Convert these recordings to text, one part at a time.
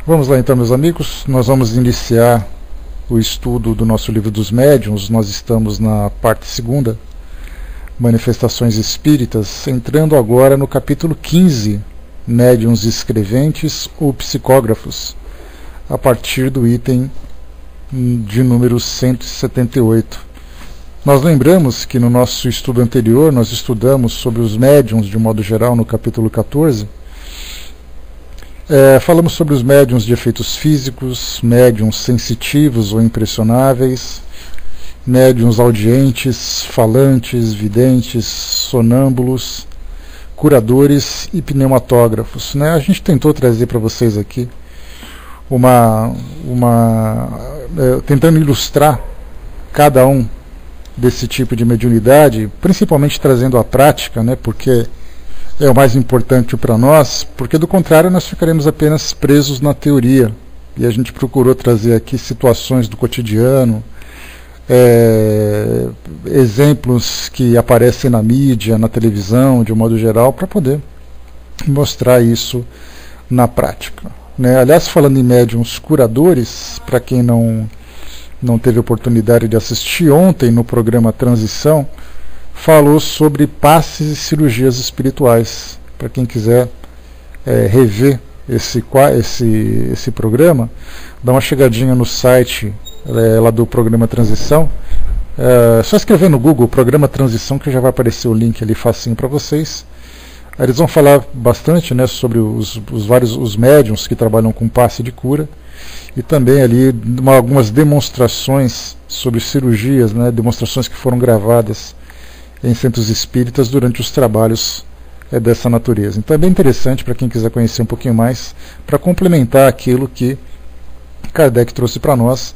Vamos lá então, meus amigos, nós vamos iniciar o estudo do nosso livro dos médiuns. Nós estamos na parte segunda, Manifestações Espíritas, entrando agora no capítulo 15, Médiuns Escreventes ou Psicógrafos, a partir do item de número 178. Nós lembramos que no nosso estudo anterior nós estudamos sobre os médiuns de modo geral no capítulo 14. Falamos sobre os médiuns de efeitos físicos, médiuns sensitivos ou impressionáveis, médiuns audientes, falantes, videntes, sonâmbulos, curadores e pneumatógrafos, né? A gente tentou trazer para vocês aqui tentando ilustrar cada um desse tipo de mediunidade, principalmente trazendo a prática, né? Porque é o mais importante para nós, porque do contrário nós ficaremos apenas presos na teoria. E a gente procurou trazer aqui situações do cotidiano, exemplos que aparecem na mídia, na televisão, de um modo geral, para poder mostrar isso na prática, né? Aliás, falando em médiuns curadores, para quem não teve oportunidade de assistir, ontem no programa Transição falou sobre passes e cirurgias espirituais. Para quem quiser rever esse programa, dá uma chegadinha no site lá do programa Transição. Só escrever no Google Programa Transição que já vai aparecer o link ali facinho para vocês. Aí eles vão falar bastante, né, sobre os médiuns que trabalham com passe de cura, e também ali algumas demonstrações sobre cirurgias, né, demonstrações que foram gravadas em centros espíritas durante os trabalhos dessa natureza. Então é bem interessante para quem quiser conhecer um pouquinho mais, para complementar aquilo que Kardec trouxe para nós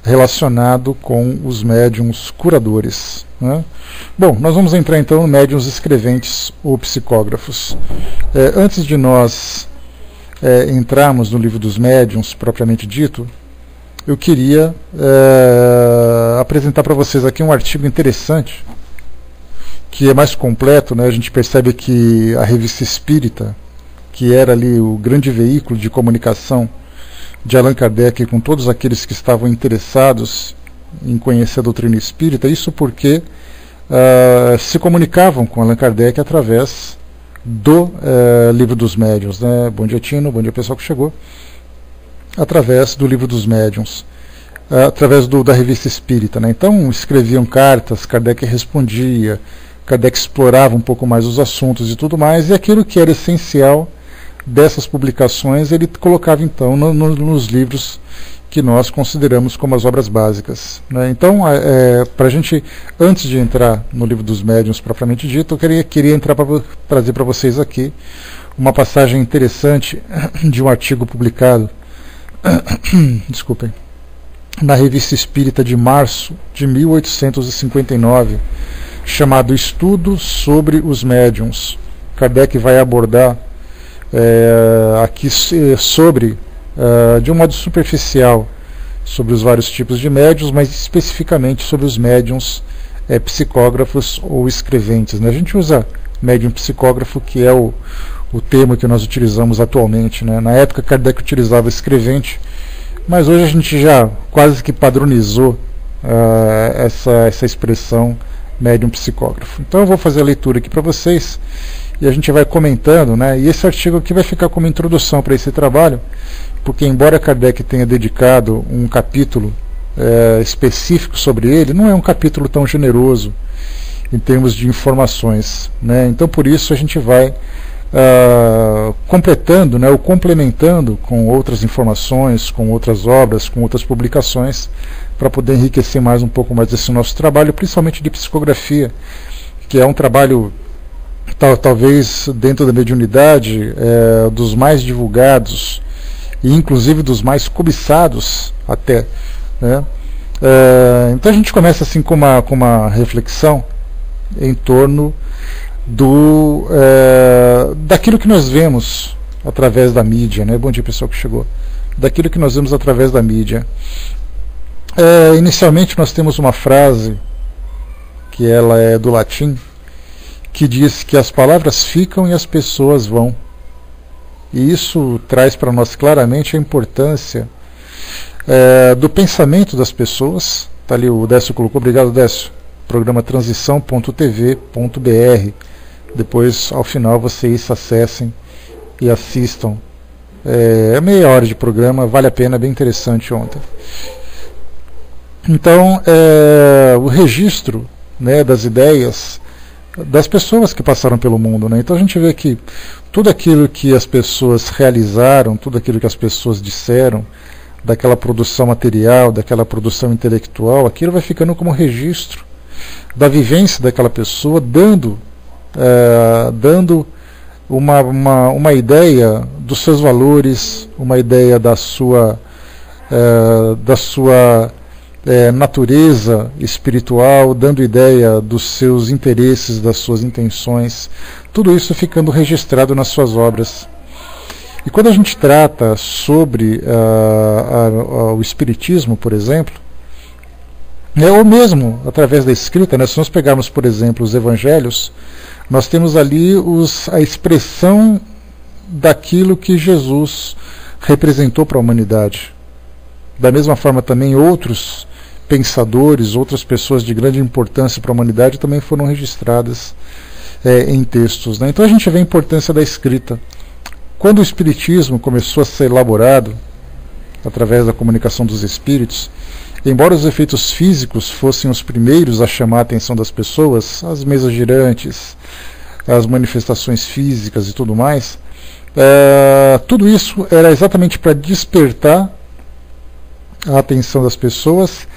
relacionado com os médiuns curadores, né? Bom, nós vamos entrar então no médiuns escreventes ou psicógrafos. Antes de nós entrarmos no livro dos médiuns propriamente dito, eu queria apresentar para vocês aqui um artigo interessante, que é mais completo, né? A gente percebe que a Revista Espírita, que era ali o grande veículo de comunicação de Allan Kardec com todos aqueles que estavam interessados em conhecer a doutrina espírita, isso porque se comunicavam com Allan Kardec através do livro dos médiuns, né? Bom dia, Tino, bom dia pessoal que chegou. Através do livro dos médiuns, através da Revista Espírita, né? Então escreviam cartas, Kardec respondia, Kardec explorava um pouco mais os assuntos e tudo mais, e aquilo que era essencial dessas publicações ele colocava então nos livros que nós consideramos como as obras básicas, né? Então, para a gente, antes de entrar no livro dos médiuns propriamente dito, eu queria entrar para trazer para vocês aqui uma passagem interessante de um artigo publicado desculpem, na Revista Espírita de março de 1859, chamado Estudo sobre os Médiuns. Kardec vai abordar aqui sobre, de um modo superficial, sobre os vários tipos de médiuns, mas especificamente sobre os médiuns psicógrafos ou escreventes, né? A gente usa médium psicógrafo, que é o termo que nós utilizamos atualmente, né? Na época Kardec utilizava escrevente, mas hoje a gente já quase que padronizou essa expressão médium psicógrafo. Então eu vou fazer a leitura aqui para vocês e a gente vai comentando, né? E esse artigo aqui vai ficar como introdução para esse trabalho, porque embora Kardec tenha dedicado um capítulo específico sobre ele, não é um capítulo tão generoso em termos de informações, né? Então por isso a gente vai completando, né, ou complementando com outras informações, com outras obras, com outras publicações, para poder enriquecer mais um pouco mais esse nosso trabalho, principalmente de psicografia, que é um trabalho talvez dentro da mediunidade dos mais divulgados e inclusive dos mais cobiçados até, né? Então a gente começa assim com uma reflexão em torno daquilo que nós vemos através da mídia, né? Bom dia pessoal que chegou. Daquilo que nós vemos através da mídia. Inicialmente nós temos uma frase que ela é do latim, que diz que as palavras ficam e as pessoas vão. E isso traz para nós claramente a importância do pensamento das pessoas. Está ali, o Décio colocou, obrigado Décio, programa transição.tv.br. Depois, ao final, vocês acessem e assistam. É meia hora de programa, vale a pena, bem interessante ontem. Então, o registro, né, das ideias das pessoas que passaram pelo mundo, né? Então a gente vê que tudo aquilo que as pessoas realizaram, tudo aquilo que as pessoas disseram, daquela produção material, daquela produção intelectual, aquilo vai ficando como registro da vivência daquela pessoa, dando uma ideia dos seus valores, uma ideia da sua natureza espiritual, dando ideia dos seus interesses, das suas intenções, tudo isso ficando registrado nas suas obras. E quando a gente trata sobre o Espiritismo, por exemplo, ou mesmo através da escrita, né, se nós pegarmos, por exemplo, os Evangelhos, nós temos ali a expressão daquilo que Jesus representou para a humanidade. Da mesma forma também outros pensadores, outras pessoas de grande importância para a humanidade também foram registradas em textos, né? Então a gente vê a importância da escrita. Quando o Espiritismo começou a ser elaborado através da comunicação dos espíritos, embora os efeitos físicos fossem os primeiros a chamar a atenção das pessoas, as mesas girantes, as manifestações físicas e tudo mais, tudo isso era exatamente para despertar a atenção das pessoas,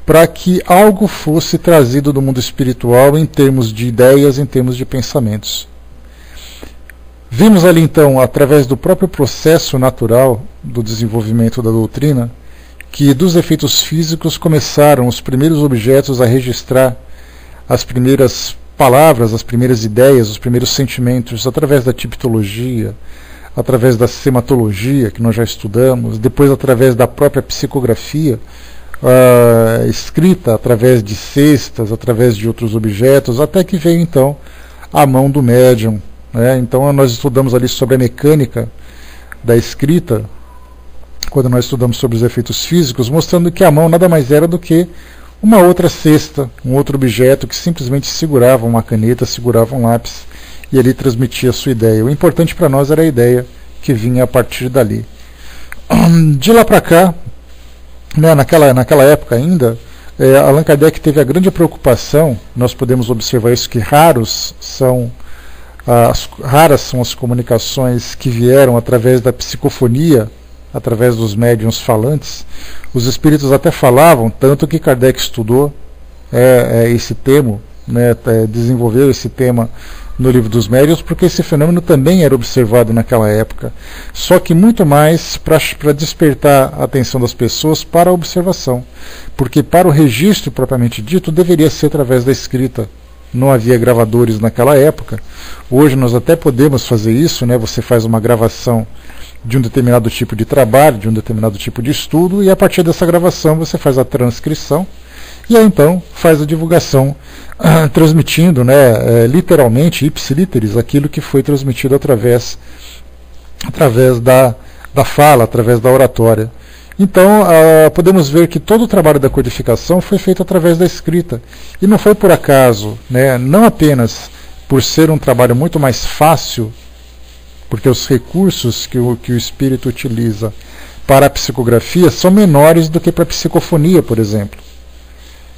para que algo fosse trazido do mundo espiritual em termos de ideias, em termos de pensamentos. Vimos ali então, através do próprio processo natural do desenvolvimento da doutrina, que dos efeitos físicos começaram os primeiros objetos a registrar as primeiras palavras, as primeiras ideias, os primeiros sentimentos, através da tipologia, através da sematologia, que nós já estudamos, depois através da própria psicografia, escrita através de cestas, através de outros objetos, até que veio então a mão do médium. Então nós estudamos ali sobre a mecânica da escrita, quando nós estudamos sobre os efeitos físicos, mostrando que a mão nada mais era do que uma outra cesta, um outro objeto que simplesmente segurava uma caneta, segurava um lápis e ali transmitia a sua ideia. O importante para nós era a ideia que vinha a partir dali. De lá para cá, né, naquela época ainda, Allan Kardec teve a grande preocupação, nós podemos observar isso, que raras são as comunicações que vieram através da psicofonia, através dos médiuns falantes. Os espíritos até falavam, tanto que Kardec estudou esse tema, né, desenvolveu esse tema no Livro dos Médiuns, porque esse fenômeno também era observado naquela época, só que muito mais para despertar a atenção das pessoas para a observação, porque para o registro propriamente dito deveria ser através da escrita. Não havia gravadores naquela época. Hoje nós até podemos fazer isso, né? Você faz uma gravação de um determinado tipo de trabalho, de um determinado tipo de estudo, e a partir dessa gravação você faz a transcrição, e aí então faz a divulgação, transmitindo, né, literalmente, ipsiliteris, aquilo que foi transmitido através da fala, através da oratória. Então podemos ver que todo o trabalho da codificação foi feito através da escrita, e não foi por acaso, né, não apenas por ser um trabalho muito mais fácil, porque os recursos que o espírito utiliza para a psicografia são menores do que para a psicofonia, por exemplo.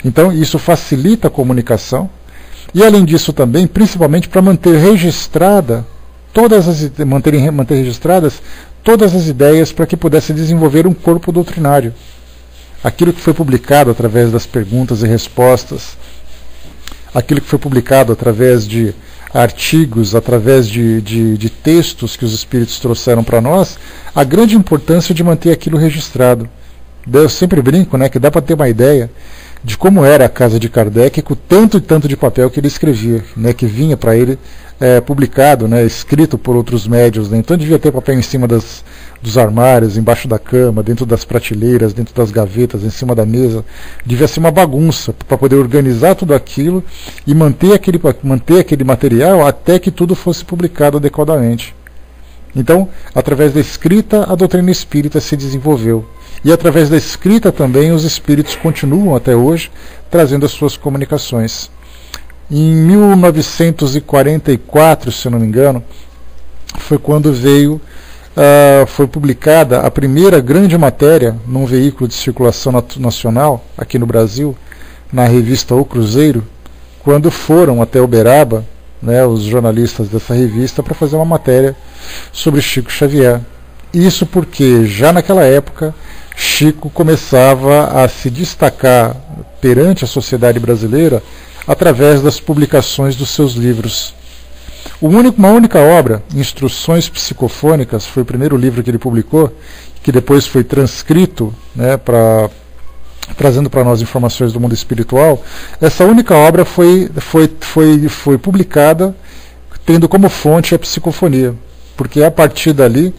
Então isso facilita a comunicação, e além disso também, principalmente para manter registradas todas as ideias, para que pudesse desenvolver um corpo doutrinário. Aquilo que foi publicado através das perguntas e respostas, aquilo que foi publicado através de artigos, através de textos que os espíritos trouxeram para nós, a grande importância de manter aquilo registrado. Eu sempre brinco, né, que dá para ter uma ideia de como era a casa de Kardec com tanto e tanto de papel que ele escrevia, né, que vinha para ele publicado, né, escrito por outros médiuns, né. Então devia ter papel em cima dos armários, embaixo da cama, dentro das prateleiras, dentro das gavetas, em cima da mesa. Devia ser uma bagunça para poder organizar tudo aquilo e manter aquele material até que tudo fosse publicado adequadamente. Então, através da escrita, a doutrina espírita se desenvolveu. E através da escrita também os espíritos continuam até hoje trazendo as suas comunicações. Em 1944, se eu não me engano, foi quando foi publicada a primeira grande matéria num veículo de circulação nacional aqui no Brasil, na revista O Cruzeiro, quando foram até Uberaba, né, os jornalistas dessa revista, para fazer uma matéria sobre Chico Xavier. Isso porque já naquela época Chico começava a se destacar perante a sociedade brasileira através das publicações dos seus livros. Uma única obra, Instruções Psicofônicas, foi o primeiro livro que ele publicou, que depois foi transcrito, né, trazendo para nós informações do mundo espiritual. Essa única obra foi publicada tendo como fonte a psicofonia, porque a partir dali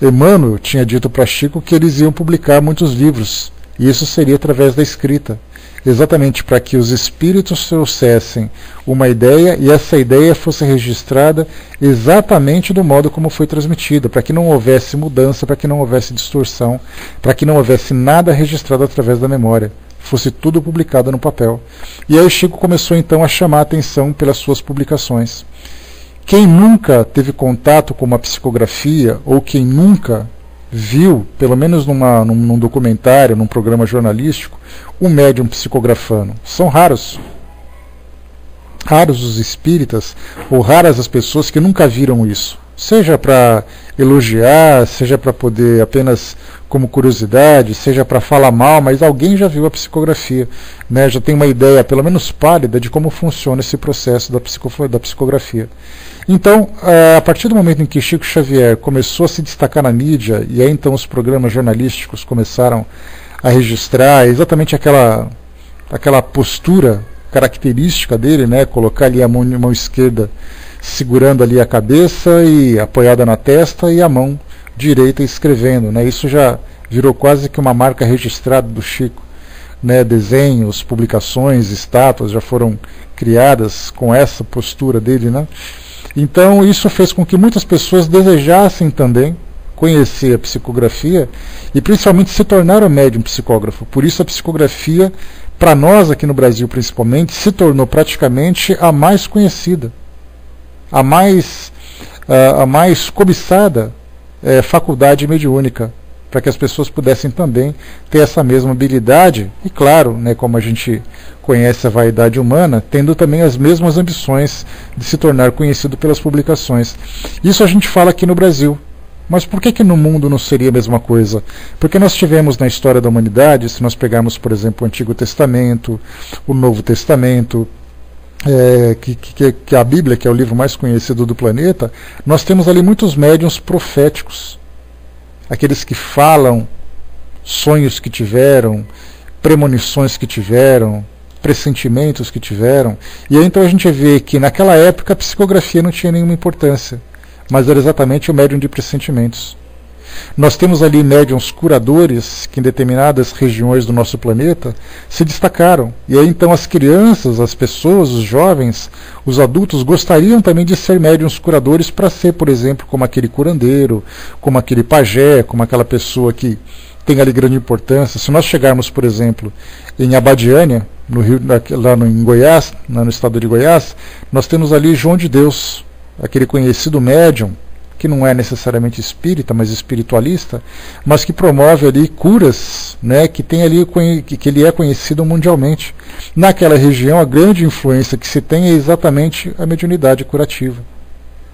Emmanuel tinha dito para Chico que eles iam publicar muitos livros, e isso seria através da escrita, exatamente para que os espíritos trouxessem uma ideia e essa ideia fosse registrada exatamente do modo como foi transmitida, para que não houvesse mudança, para que não houvesse distorção, para que não houvesse nada registrado através da memória, fosse tudo publicado no papel. E aí Chico começou então a chamar a atenção pelas suas publicações. Quem nunca teve contato com uma psicografia, ou quem nunca viu, pelo menos num documentário, num programa jornalístico, um médium psicografando? São raros. Raros os espíritas, ou raras as pessoas que nunca viram isso. Seja para elogiar, seja para poder apenas como curiosidade, seja para falar mal, mas alguém já viu a psicografia, né? Já tem uma ideia, pelo menos pálida, de como funciona esse processo da psicografia. Então, a partir do momento em que Chico Xavier começou a se destacar na mídia, e aí então os programas jornalísticos começaram a registrar exatamente aquela postura característica dele, né? Colocar ali a mão esquerda segurando ali a cabeça e apoiada na testa, e a mão direita escrevendo, né? Isso já virou quase que uma marca registrada do Chico, né? Desenhos, publicações, estátuas já foram criadas com essa postura dele, né? Então isso fez com que muitas pessoas desejassem também conhecer a psicografia e principalmente se tornar um médium psicógrafo. Por isso a psicografia, para nós aqui no Brasil principalmente, se tornou praticamente a mais conhecida, a mais cobiçada faculdade mediúnica, para que as pessoas pudessem também ter essa mesma habilidade, e claro, né, como a gente conhece a vaidade humana, tendo também as mesmas ambições de se tornar conhecido pelas publicações. Isso a gente fala aqui no Brasil. Mas por que no mundo não seria a mesma coisa? Porque nós tivemos na história da humanidade, se nós pegarmos, por exemplo, o Antigo Testamento, o Novo Testamento, que a Bíblia, que é o livro mais conhecido do planeta, nós temos ali muitos médiuns proféticos, aqueles que falam sonhos que tiveram, premonições que tiveram, pressentimentos que tiveram. E aí então a gente vê que naquela época a psicografia não tinha nenhuma importância, mas era exatamente o médium de pressentimentos. Nós temos ali médiuns curadores que em determinadas regiões do nosso planeta se destacaram. E aí então as crianças, as pessoas, os jovens, os adultos gostariam também de ser médiuns curadores para ser, por exemplo, como aquele curandeiro, como aquele pajé, como aquela pessoa que tem ali grande importância. Se nós chegarmos, por exemplo, em Abadiânia, no Rio, lá em Goiás, no estado de Goiás, nós temos ali João de Deus, aquele conhecido médium, que não é necessariamente espírita, mas espiritualista, mas que promove ali curas, né, que tem ali que ele é conhecido mundialmente. Naquela região, a grande influência que se tem é exatamente a mediunidade curativa,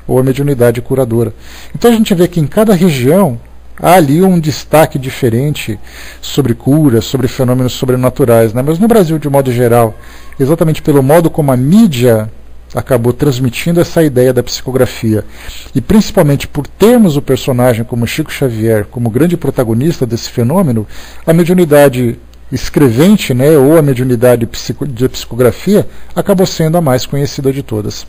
ou a mediunidade curadora. Então a gente vê que em cada região há ali um destaque diferente sobre curas, sobre fenômenos sobrenaturais, né? Mas no Brasil, de modo geral, exatamente pelo modo como a mídia acabou transmitindo essa ideia da psicografia, e principalmente por termos o personagem como Chico Xavier como grande protagonista desse fenômeno, a mediunidade escrevente, né, ou a mediunidade de psicografia acabou sendo a mais conhecida de todas.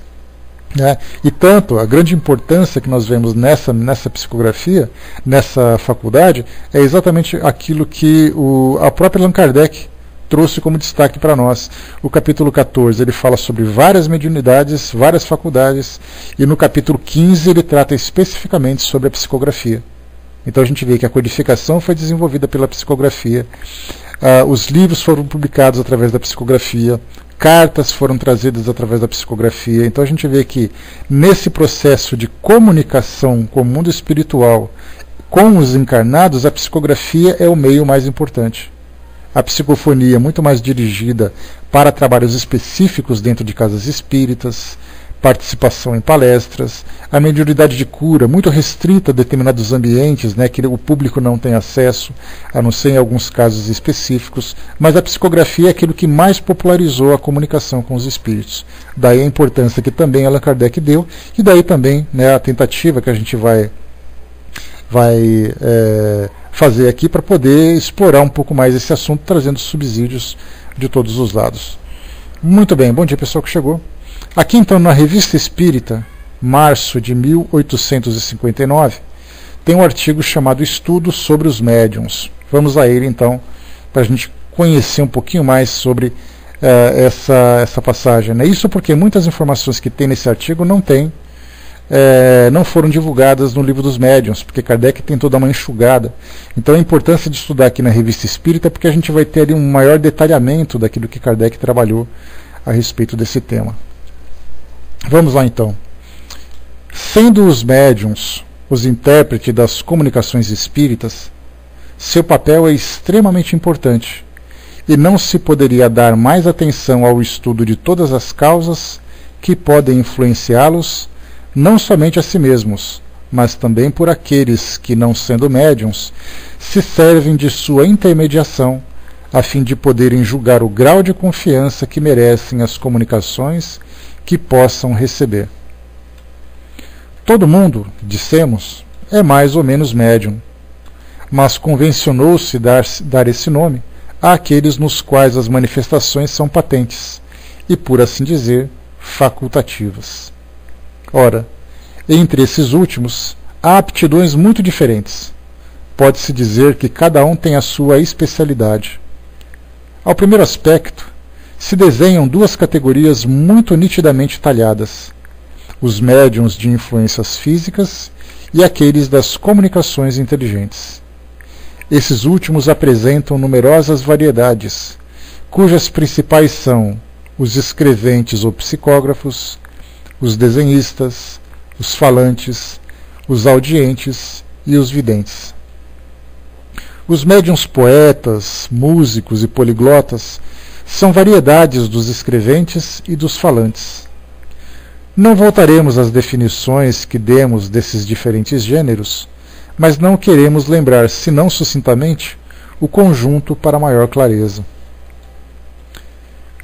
E tanto a grande importância que nós vemos nessa psicografia, nessa faculdade, é exatamente aquilo que a própria Allan Kardec trouxe como destaque para nós. O capítulo 14 ele fala sobre várias mediunidades, várias faculdades, e no capítulo 15 ele trata especificamente sobre a psicografia. Então a gente vê que a codificação foi desenvolvida pela psicografia, os livros foram publicados através da psicografia, cartas foram trazidas através da psicografia. Então a gente vê que nesse processo de comunicação com o mundo espiritual, com os encarnados, a psicografia é o meio mais importante. A psicofonia é muito mais dirigida para trabalhos específicos dentro de casas espíritas, participação em palestras, a mediunidade de cura muito restrita a determinados ambientes, né, que o público não tem acesso, a não ser em alguns casos específicos, mas a psicografia é aquilo que mais popularizou a comunicação com os espíritos. Daí a importância que também Allan Kardec deu, e daí também, né, a tentativa que a gente vai fazer aqui para poder explorar um pouco mais esse assunto, trazendo subsídios de todos os lados. Muito bem, bom dia pessoal que chegou. Aqui então na Revista Espírita, março de 1859, tem um artigo chamado Estudo sobre os Médiuns. Vamos a ele então, para a gente conhecer um pouquinho mais sobre essa passagem, né? Isso porque muitas informações que tem nesse artigo não foram divulgadas no Livro dos Médiuns, porque Kardec tentou dar uma enxugada. Então a importância de estudar aqui na Revista Espírita, porque a gente vai ter ali um maior detalhamento daquilo que Kardec trabalhou a respeito desse tema. Vamos lá então. Sendo os médiuns os intérpretes das comunicações espíritas, seu papel é extremamente importante, e não se poderia dar mais atenção ao estudo de todas as causas que podem influenciá-los, não somente a si mesmos, mas também por aqueles que, não sendo médiuns, se servem de sua intermediação, a fim de poderem julgar o grau de confiança que merecem as comunicações que possam receber. Todo mundo, dissemos, é mais ou menos médium, mas convencionou-se dar esse nome àqueles nos quais as manifestações são patentes e, por assim dizer, facultativas. Ora, entre esses últimos, há aptidões muito diferentes. Pode-se dizer que cada um tem a sua especialidade. Ao primeiro aspecto, se desenham duas categorias muito nitidamente talhadas: os médiuns de influências físicas e aqueles das comunicações inteligentes. Esses últimos apresentam numerosas variedades, cujas principais são os escreventes ou psicógrafos, os desenhistas, os falantes, os audientes e os videntes. Os médiuns poetas, músicos e poliglotas são variedades dos escreventes e dos falantes. Não voltaremos às definições que demos desses diferentes gêneros, mas não queremos lembrar, senão sucintamente, o conjunto para maior clareza.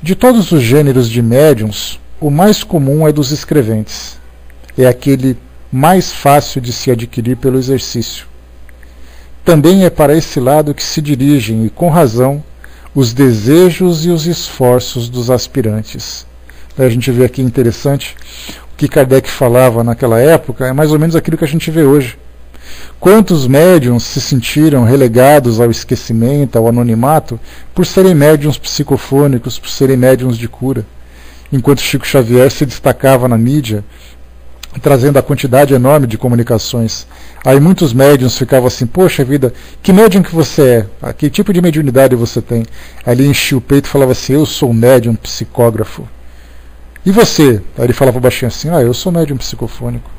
De todos os gêneros de médiuns, o mais comum é dos escreventes. É aquele mais fácil de se adquirir pelo exercício. Também é para esse lado que se dirigem, e com razão, os desejos e os esforços dos aspirantes. A gente vê aqui interessante, o que Kardec falava naquela época é mais ou menos aquilo que a gente vê hoje. Quantos médiuns se sentiram relegados ao esquecimento, ao anonimato, por serem médiuns psicofônicos, por serem médiuns de cura, enquanto Chico Xavier se destacava na mídia, trazendo a quantidade enorme de comunicações. Aí muitos médiuns ficavam assim: poxa vida, que médium que você é? Que tipo de mediunidade você tem? Aí ele enchia o peito e falava assim: eu sou médium psicógrafo. E você? Aí ele falava baixinho assim: eu sou médium psicofônico.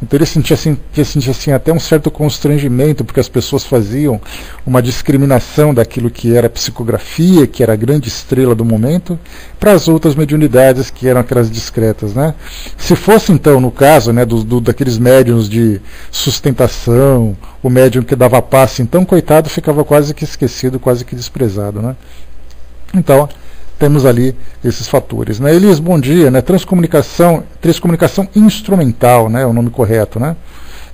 Então ele sentia assim, até um certo constrangimento, porque as pessoas faziam uma discriminação daquilo que era psicografia, que era a grande estrela do momento, para as outras mediunidades que eram aquelas discretas, né? Se fosse então, no caso, né, daqueles médiuns de sustentação, o médium que dava passe, então coitado, ficava quase que esquecido, quase que desprezado, né? Então temos ali esses fatores, né? Elias, bom dia, né? Transcomunicação instrumental, né? É o nome correto, né?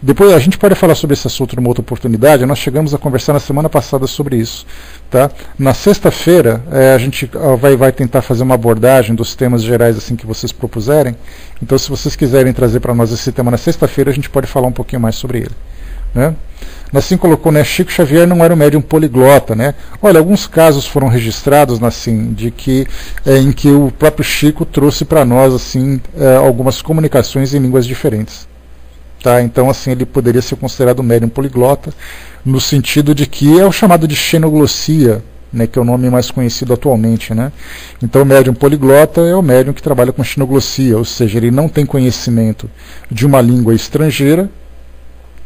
Depois a gente pode falar sobre esse assunto numa outra oportunidade. Nós chegamos a conversar na semana passada sobre isso, tá? Na sexta-feira a gente vai tentar fazer uma abordagem dos temas gerais assim que vocês propuserem. Então, se vocês quiserem trazer para nós esse tema na sexta-feira, a gente pode falar um pouquinho mais sobre ele. né? Nassim colocou, né, Chico Xavier não era um médium poliglota, né? Olha, alguns casos foram registrados, Nassim, de que em que o próprio Chico trouxe para nós assim algumas comunicações em línguas diferentes, tá? Então assim ele poderia ser considerado um médium poliglota no sentido de que é o chamado de xenoglossia, né, que é o nome mais conhecido atualmente, né? Então o médium poliglota é o médium que trabalha com xenoglossia, ou seja, ele não tem conhecimento de uma língua estrangeira,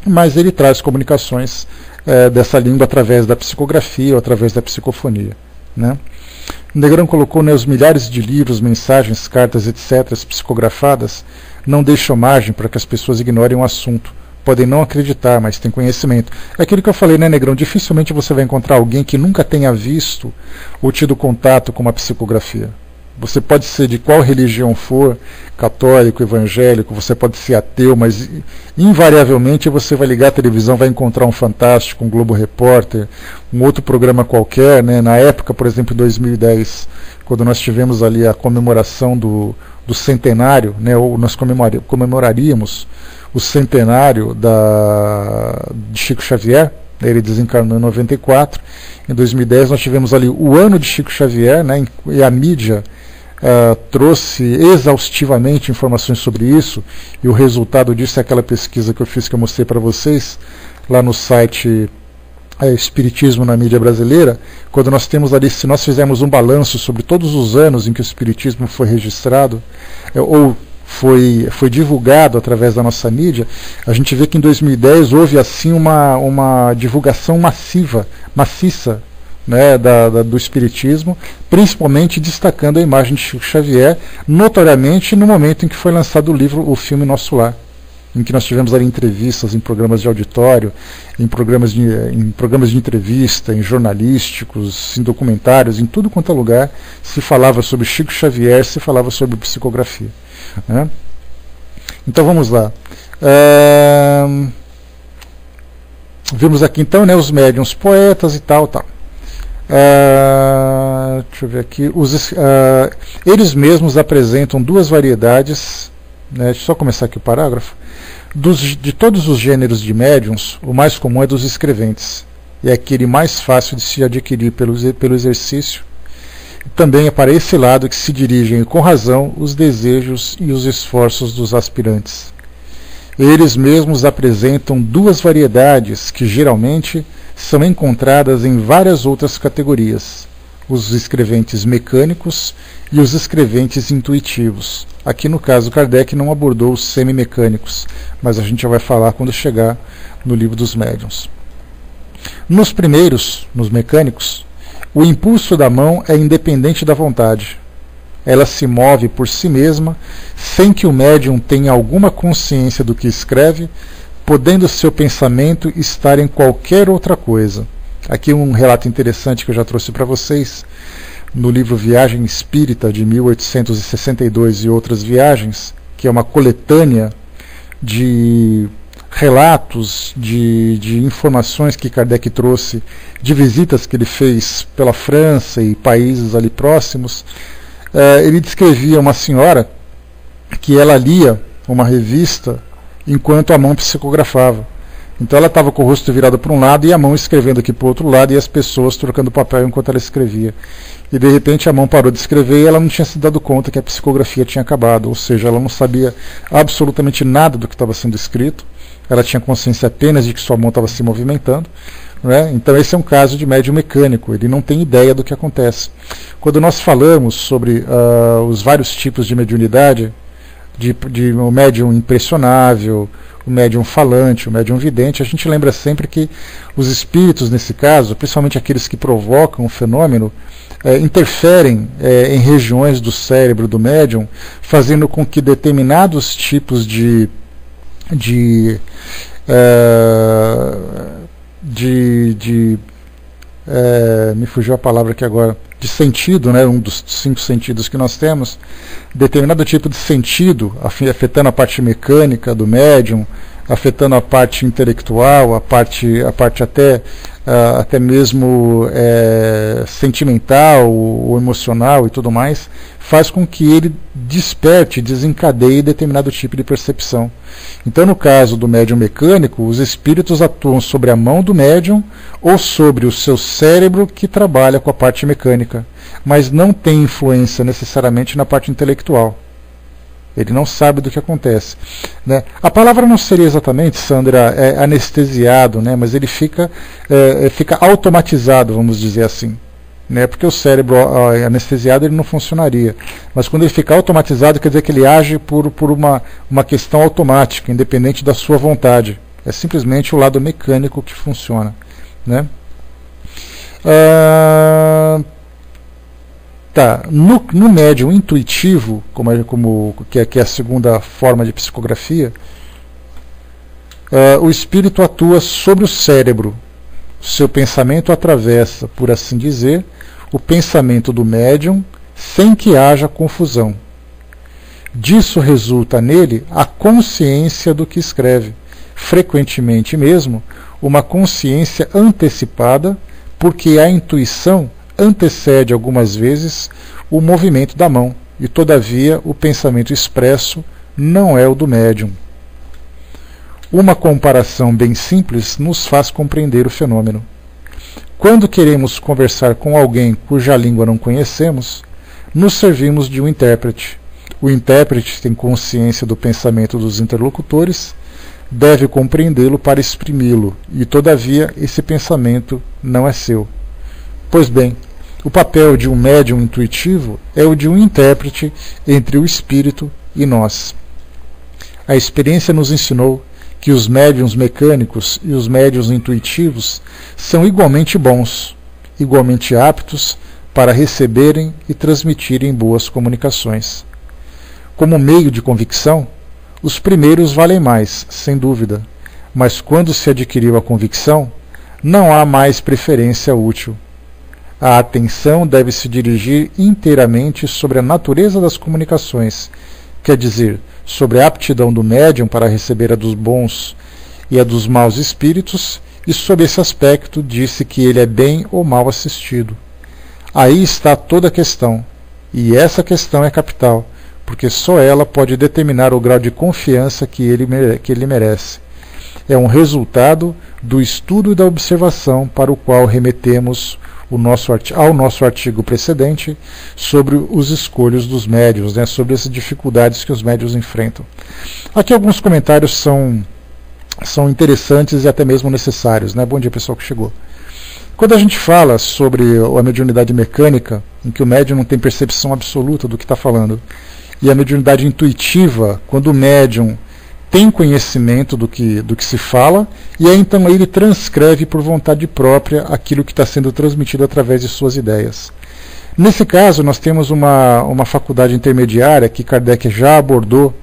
mas ele traz comunicações dessa língua através da psicografia ou através da psicofonia, né? Negrão colocou, né, os milhares de livros, mensagens, cartas, etc., psicografadas, não deixam margem para que as pessoas ignorem o assunto. Podem não acreditar, mas têm conhecimento. É aquilo que eu falei, né, Negrão? Dificilmente você vai encontrar alguém que nunca tenha visto ou tido contato com uma psicografia. Você pode ser de qual religião for, católico, evangélico, você pode ser ateu, mas invariavelmente você vai ligar a televisão, vai encontrar um Fantástico, um Globo Repórter, um outro programa qualquer, né? Na época, por exemplo, em 2010, quando nós tivemos ali a comemoração do centenário, né? Ou nós comemoraríamos o centenário de Chico Xavier. Ele desencarnou em 94. Em 2010 nós tivemos ali o ano de Chico Xavier, né, e a mídia trouxe exaustivamente informações sobre isso, e o resultado disso é aquela pesquisa que eu fiz, que eu mostrei para vocês, lá no site Espiritismo na Mídia Brasileira, quando nós temos ali, se nós fizermos um balanço sobre todos os anos em que o Espiritismo foi registrado, ou foi divulgado através da nossa mídia, a gente vê que em 2010 houve assim uma divulgação maciça, né, do Espiritismo, principalmente destacando a imagem de Chico Xavier, notoriamente no momento em que foi lançado o filme Nosso Lar, em que nós tivemos ali entrevistas em programas de auditório, em programas de entrevista, em jornalísticos, em documentários, em tudo quanto é lugar, se falava sobre Chico Xavier, se falava sobre psicografia, né? Então vamos lá. Vimos aqui então, né, os médiuns poetas e tal. Deixa eu ver aqui. Eles mesmos apresentam duas variedades, né, deixa eu só começar aqui o parágrafo. De todos os gêneros de médiuns, o mais comum é dos escreventes, e é aquele mais fácil de se adquirir pelo exercício. Também é para esse lado que se dirigem, com razão, os desejos e os esforços dos aspirantes. Eles mesmos apresentam duas variedades que geralmente são encontradas em várias outras categorias: os escreventes mecânicos e os escreventes intuitivos. Aqui no caso Kardec não abordou os semimecânicos, mas a gente já vai falar quando chegar no livro dos médiuns. Nos primeiros, nos mecânicos, o impulso da mão é independente da vontade. Ela se move por si mesma, sem que o médium tenha alguma consciência do que escreve, podendo seu pensamento estar em qualquer outra coisa. Aqui um relato interessante que eu já trouxe para vocês, no livro Viagem Espírita, de 1862 e outras viagens, que é uma coletânea de relatos, de informações que Kardec trouxe, de visitas que ele fez pela França e países ali próximos. Ele descrevia uma senhora que ela lia uma revista enquanto a mão psicografava. Então ela estava com o rosto virado para um lado e a mão escrevendo aqui para o outro lado, e as pessoas trocando papel enquanto ela escrevia. E de repente a mão parou de escrever e ela não tinha se dado conta que a psicografia tinha acabado, ou seja, ela não sabia absolutamente nada do que estava sendo escrito, ela tinha consciência apenas de que sua mão estava se movimentando, né? Então esse é um caso de médium mecânico, ele não tem ideia do que acontece. Quando nós falamos sobre os vários tipos de mediunidade, de um médium impressionável, o médium falante, o médium vidente, a gente lembra sempre que os espíritos, nesse caso, principalmente aqueles que provocam o fenômeno, interferem em regiões do cérebro do médium, fazendo com que determinados tipos me fugiu a palavra aqui agora, de sentido, né, um dos 5 sentidos que nós temos, determinado tipo de sentido, afetando a parte mecânica do médium, afetando a parte intelectual, a parte até até mesmo sentimental ou emocional e tudo mais, faz com que ele desperte, desencadeie determinado tipo de percepção. Então, no caso do médium mecânico, os espíritos atuam sobre a mão do médium ou sobre o seu cérebro, que trabalha com a parte mecânica, mas não tem influência necessariamente na parte intelectual. Ele não sabe do que acontece, né? A palavra não seria exatamente, Sandra, anestesiado, né? Mas ele fica automatizado, vamos dizer assim, né? Porque o cérebro anestesiado ele não funcionaria. Mas quando ele fica automatizado, quer dizer que ele age por uma questão automática, independente da sua vontade. É simplesmente o lado mecânico que funciona, né? Tá, no médium intuitivo, que é a segunda forma de psicografia, o espírito atua sobre o cérebro. Seu pensamento atravessa, por assim dizer, o pensamento do médium sem que haja confusão. Disso resulta nele a consciência do que escreve, frequentemente mesmo uma consciência antecipada, porque a intuição antecede algumas vezes o movimento da mão, e todavia o pensamento expresso não é o do médium. Uma comparação bem simples nos faz compreender o fenômeno. Quando queremos conversar com alguém cuja língua não conhecemos, nos servimos de um intérprete. O intérprete tem consciência do pensamento dos interlocutores, deve compreendê-lo para exprimi-lo, e todavia esse pensamento não é seu. Pois bem, o papel de um médium intuitivo é o de um intérprete entre o espírito e nós. A experiência nos ensinou que os médiuns mecânicos e os médiuns intuitivos são igualmente bons, igualmente aptos para receberem e transmitirem boas comunicações. Como meio de convicção, os primeiros valem mais, sem dúvida, mas quando se adquiriu a convicção, não há mais preferência útil. A atenção deve se dirigir inteiramente sobre a natureza das comunicações, quer dizer, sobre a aptidão do médium para receber a dos bons e a dos maus espíritos, e sob esse aspecto disse que ele é bem ou mal assistido. Aí está toda a questão, e essa questão é capital, porque só ela pode determinar o grau de confiança que ele merece. É um resultado do estudo e da observação para o qual remetemos ao nosso artigo precedente sobre os escolhos dos médiuns, né, sobre as dificuldades que os médiuns enfrentam. Aqui alguns comentários são interessantes e até mesmo necessários, né? Bom dia, pessoal que chegou. Quando a gente fala sobre a mediunidade mecânica, em que o médium não tem percepção absoluta do que está falando, e a mediunidade intuitiva, quando o médium tem conhecimento do que se fala, e aí então ele transcreve por vontade própria aquilo que está sendo transmitido através de suas ideias. Nesse caso, nós temos uma faculdade intermediária que Kardec já abordou,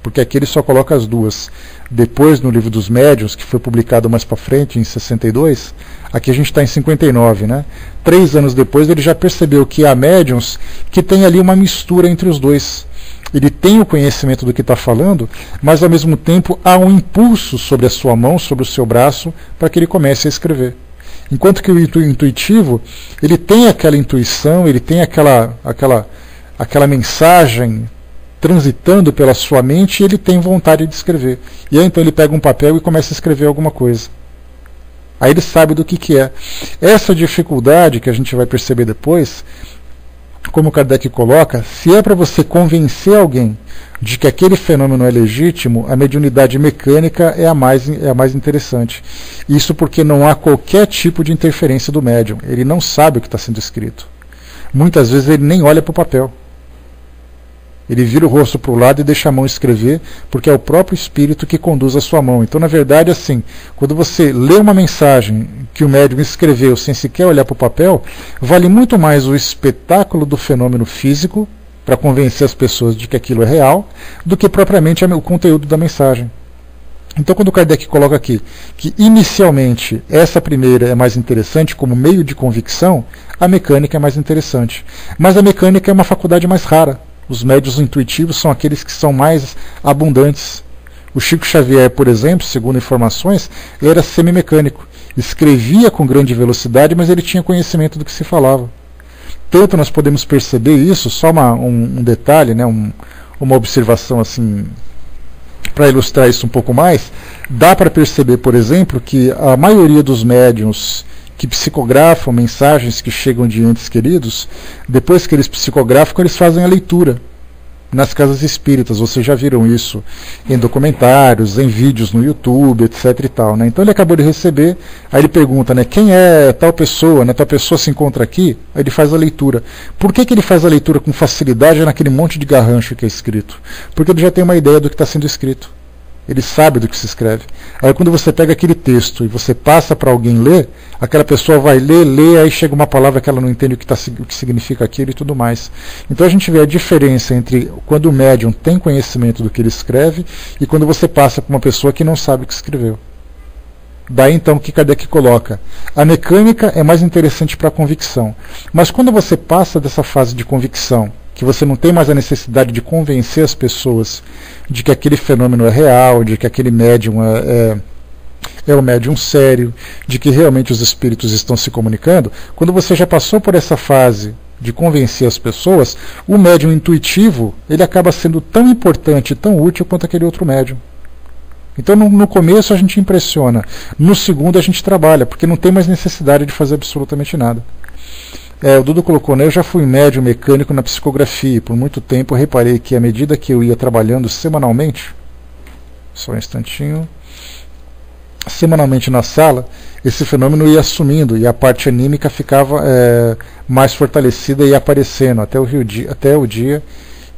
porque aqui ele só coloca as duas. Depois, no Livro dos Médiuns, que foi publicado mais para frente, em 62, aqui a gente está em 59, né? 3 anos depois, ele já percebeu que há médiuns que tem ali uma mistura entre os dois. Ele tem o conhecimento do que está falando, mas ao mesmo tempo há um impulso sobre a sua mão, sobre o seu braço, para que ele comece a escrever. Enquanto que o intuitivo, ele tem aquela intuição, ele tem aquela mensagem transitando pela sua mente, e ele tem vontade de escrever. E aí então ele pega um papel e começa a escrever alguma coisa. Aí ele sabe do que é. Essa dificuldade que a gente vai perceber depois, como Kardec coloca, se é para você convencer alguém de que aquele fenômeno é legítimo, a mediunidade mecânica é a mais interessante. Isso porque não há qualquer tipo de interferência do médium. Ele não sabe o que está sendo escrito. Muitas vezes ele nem olha para o papel. Ele vira o rosto para o lado e deixa a mão escrever, porque é o próprio espírito que conduz a sua mão. Então, na verdade, assim, quando você lê uma mensagem que o médium escreveu sem sequer olhar para o papel, vale muito mais o espetáculo do fenômeno físico, para convencer as pessoas de que aquilo é real, do que propriamente o conteúdo da mensagem. Então, quando Kardec coloca aqui que inicialmente essa primeira é mais interessante como meio de convicção, a mecânica é mais interessante. Mas a mecânica é uma faculdade mais rara. Os médiuns intuitivos são aqueles que são mais abundantes. O Chico Xavier, por exemplo, segundo informações, ele era semimecânico. Escrevia com grande velocidade, mas ele tinha conhecimento do que se falava. Tanto nós podemos perceber isso, só um detalhe, né, uma observação assim, para ilustrar isso um pouco mais, dá para perceber, por exemplo, que a maioria dos médiuns que psicografam mensagens que chegam de entes queridos, depois que eles psicografam, eles fazem a leitura nas casas espíritas. Vocês já viram isso em documentários, em vídeos no YouTube, etc e tal, né? Então ele acabou de receber, aí ele pergunta, né, quem é tal pessoa, né, tal pessoa se encontra aqui, aí ele faz a leitura. Por que ele faz a leitura com facilidade naquele monte de garrancho que é escrito? Porque ele já tem uma ideia do que está sendo escrito. Ele sabe do que se escreve. Aí quando você pega aquele texto e você passa para alguém ler, aquela pessoa vai ler, aí chega uma palavra que ela não entende o que significa aquilo e tudo mais. Então a gente vê a diferença entre quando o médium tem conhecimento do que ele escreve e quando você passa para uma pessoa que não sabe o que escreveu. Daí então o que Kardec coloca? A mecânica é mais interessante para a convicção. Mas quando você passa dessa fase de convicção, que você não tem mais a necessidade de convencer as pessoas de que aquele fenômeno é real, de que aquele médium é um médium sério, de que realmente os espíritos estão se comunicando, quando você já passou por essa fase de convencer as pessoas, o médium intuitivo ele acaba sendo tão importante, tão útil quanto aquele outro médium. Então no começo a gente impressiona, no segundo a gente trabalha, porque não tem mais necessidade de fazer absolutamente nada. O Dudu colocou, né? Eu já fui médium mecânico na psicografia e por muito tempo eu reparei que à medida que eu ia trabalhando semanalmente, só um instantinho, semanalmente na sala, esse fenômeno ia sumindo e a parte anímica ficava mais fortalecida e aparecendo até o dia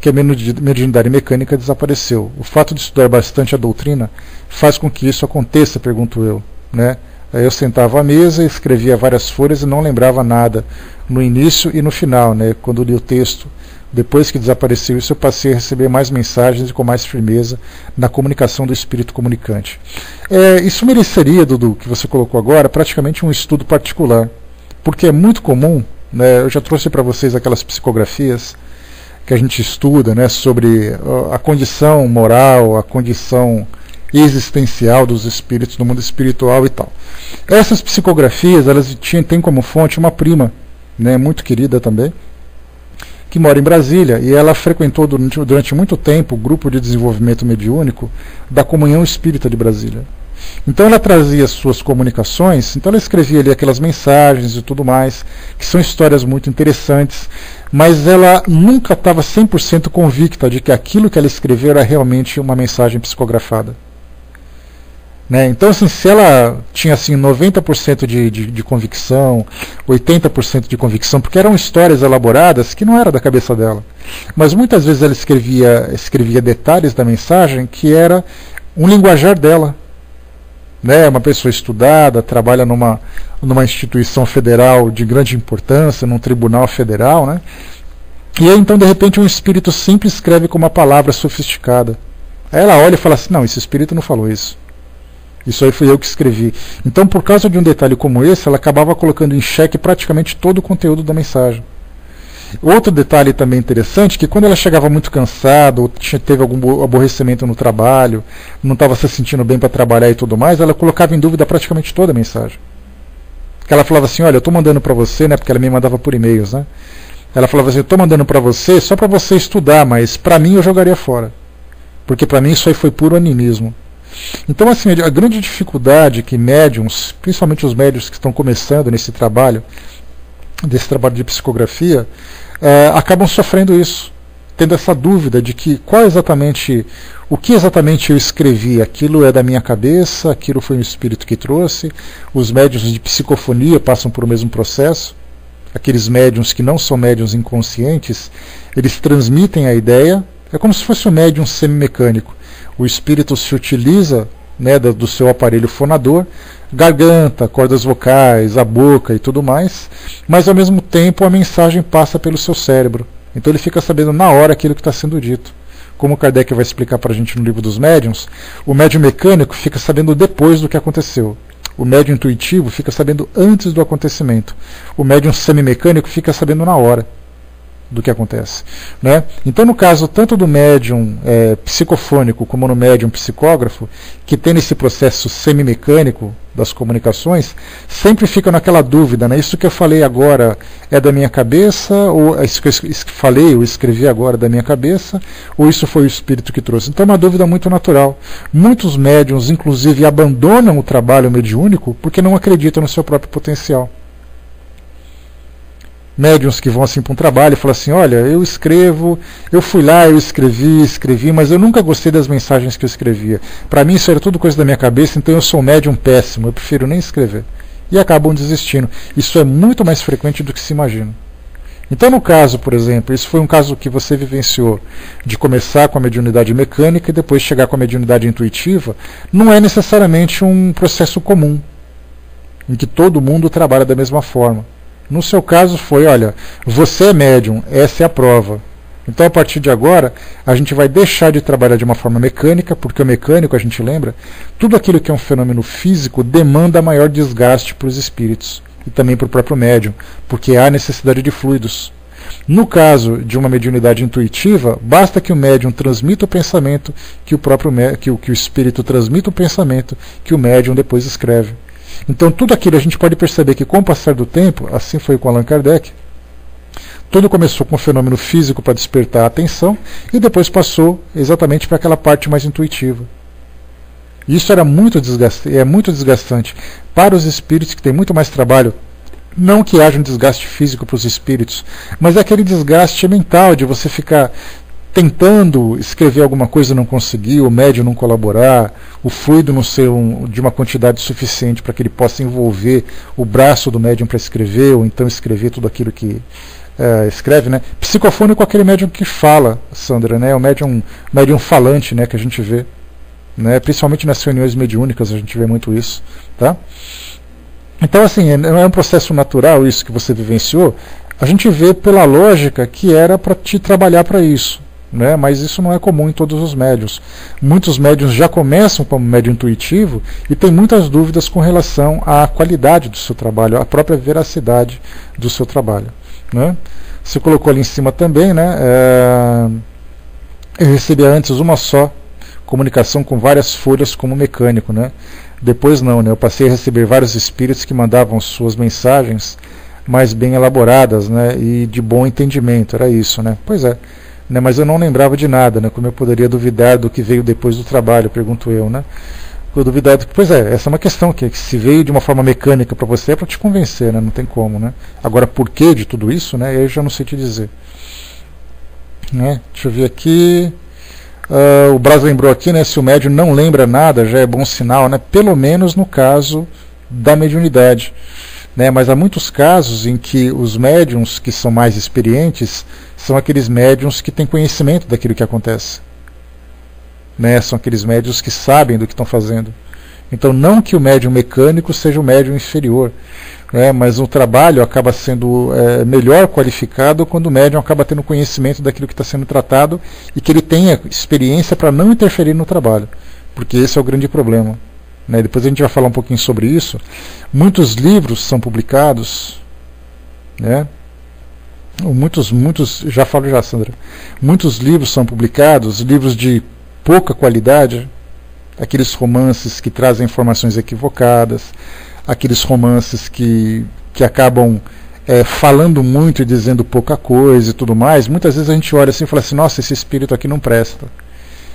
que a mediunidade mecânica desapareceu. O fato de estudar bastante a doutrina faz com que isso aconteça, pergunto eu, né? Aí eu sentava à mesa, escrevia várias folhas e não lembrava nada no início e no final, né? Quando li o texto. Depois que desapareceu isso, eu passei a receber mais mensagens e com mais firmeza na comunicação do espírito comunicante. Isso mereceria, Dudu, que você colocou agora, praticamente um estudo particular, porque é muito comum, né? Eu já trouxe para vocês aquelas psicografias que a gente estuda, né, sobre a condição moral, a condição existencial dos espíritos, do mundo espiritual e tal. Essas psicografias, elas têm como fonte uma prima, né, muito querida também, que mora em Brasília, e ela frequentou durante muito tempo o grupo de desenvolvimento mediúnico da Comunhão Espírita de Brasília. Então ela trazia suas comunicações, então ela escrevia ali aquelas mensagens e tudo mais, que são histórias muito interessantes, mas ela nunca estava 100% convicta de que aquilo que ela escreveu era realmente uma mensagem psicografada. Né? Então, assim, se ela tinha assim, 90% de convicção, 80% de convicção, porque eram histórias elaboradas que não era da cabeça dela, mas muitas vezes ela escrevia detalhes da mensagem que era um linguajar dela. Né, uma pessoa estudada, trabalha numa instituição federal de grande importância, num tribunal federal, né? E aí então de repente um espírito simples escreve com uma palavra sofisticada. Aí ela olha e fala assim, não, esse espírito não falou isso. Isso aí fui eu que escrevi. Então por causa de um detalhe como esse, ela acabava colocando em xeque praticamente todo o conteúdo da mensagem. Outro detalhe também interessante, que quando ela chegava muito cansada, ou teve algum aborrecimento no trabalho, não estava se sentindo bem para trabalhar e tudo mais, ela colocava em dúvida praticamente toda a mensagem. Porque ela falava assim, olha, eu estou mandando para você, né, porque ela me mandava por e-mails, né? Ela falava assim, eu estou mandando para você só para você estudar, mas para mim eu jogaria fora. Porque para mim isso aí foi puro animismo. Então, assim, a grande dificuldade que médiums, principalmente os médiums que estão começando nesse trabalho, desse trabalho de psicografia, acabam sofrendo isso, tendo essa dúvida de que o que exatamente eu escrevi, aquilo é da minha cabeça, aquilo foi um espírito que trouxe. Os médiuns de psicofonia passam por o mesmo processo, aqueles médiuns que não são médiuns inconscientes, eles transmitem a ideia, é como se fosse um médium semimecânico. O espírito se utiliza, né, do seu aparelho fonador, garganta, cordas vocais, a boca e tudo mais, mas ao mesmo tempo a mensagem passa pelo seu cérebro. Então ele fica sabendo na hora aquilo que está sendo dito. Como Kardec vai explicar para a gente no livro dos médiuns, o médium mecânico fica sabendo depois do que aconteceu. O médium intuitivo fica sabendo antes do acontecimento. O médium semimecânico fica sabendo na hora. do que acontece, né? Então, no caso tanto do médium psicofônico como no médium psicógrafo, que tem esse processo semimecânico das comunicações, sempre fica naquela dúvida, né? Isso que eu falei agora é da minha cabeça, ou isso que eu falei ou escrevi agora é da minha cabeça, ou isso foi o espírito que trouxe? Então é uma dúvida muito natural. Muitos médiuns, inclusive, abandonam o trabalho mediúnico porque não acreditam no seu próprio potencial. Médiuns que vão assim para um trabalho e falam assim, olha, eu escrevo, eu fui lá, eu escrevi, mas eu nunca gostei das mensagens que eu escrevia. Para mim isso era tudo coisa da minha cabeça, então eu sou um médium péssimo, eu prefiro nem escrever. E acabam desistindo. Isso é muito mais frequente do que se imagina. Então, no caso, por exemplo, isso foi um caso que você vivenciou, de começar com a mediunidade mecânica e depois chegar com a mediunidade intuitiva, não é necessariamente um processo comum, em que todo mundo trabalha da mesma forma. No seu caso foi, olha, você é médium, essa é a prova. Então, a partir de agora, a gente vai deixar de trabalhar de uma forma mecânica, porque o mecânico, a gente lembra, tudo aquilo que é um fenômeno físico demanda maior desgaste para os espíritos e também para o próprio médium, porque há necessidade de fluidos. No caso de uma mediunidade intuitiva, basta que o médium transmita o pensamento, que o espírito transmita o pensamento, que o médium depois escreve. Então tudo aquilo a gente pode perceber que com o passar do tempo, assim foi com Allan Kardec, tudo começou com um fenômeno físico para despertar a atenção e depois passou exatamente para aquela parte mais intuitiva. Isso era muito desgastante para os espíritos que têm muito mais trabalho. Não que haja um desgaste físico para os espíritos, mas é aquele desgaste mental de você ficar tentando escrever alguma coisa e não conseguir, o médium não colaborar, o fluido não ser de uma quantidade suficiente para que ele possa envolver o braço do médium para escrever, ou então escrever tudo aquilo que escreve, né? Psicofônico é aquele médium que fala, Sandra, né? O médium falante, né, que a gente vê, né? Principalmente nas reuniões mediúnicas a gente vê muito isso, tá? Então, assim, não é um processo natural isso que você vivenciou, a gente vê pela lógica que era para te trabalhar para isso. Né? Mas isso não é comum em todos os médiuns. Muitos médiuns já começam como médium intuitivo e têm muitas dúvidas com relação à qualidade do seu trabalho, à própria veracidade do seu trabalho. Né? Você colocou ali em cima também, né? Eu recebia antes uma só comunicação com várias folhas como mecânico. Né? Depois não, né? Eu passei a receber vários espíritos que mandavam suas mensagens mais bem elaboradas, né? E de bom entendimento, era isso. Né? Pois é. Né, mas eu não lembrava de nada, né, como eu poderia duvidar do que veio depois do trabalho, pergunto eu, né? Eu duvidar do que, pois é, essa é uma questão que se veio de uma forma mecânica para você é para te convencer, né, não tem como, né? Agora, por que de tudo isso, né, eu já não sei te dizer. Né? Deixa eu ver aqui, o Braz lembrou aqui, né, se o médium não lembra nada, já é bom sinal, né? Pelo menos no caso da mediunidade. Né, mas há muitos casos em que os médiums que são mais experientes são aqueles médiums que têm conhecimento daquilo que acontece. Né, são aqueles médiums que sabem do que estão fazendo. Então, não que o médium mecânico seja o médium inferior, né, mas o trabalho acaba sendo melhor qualificado quando o médium acaba tendo conhecimento daquilo que está sendo tratado e que ele tenha experiência para não interferir no trabalho, porque esse é o grande problema. Né, depois a gente vai falar um pouquinho sobre isso. Muitos livros são publicados, né? Já falo já, Sandra. Muitos livros são publicados, livros de pouca qualidade, aqueles romances que trazem informações equivocadas, aqueles romances que acabam falando muito e dizendo pouca coisa e tudo mais. Muitas vezes a gente olha assim e fala assim, nossa, esse espírito aqui não presta.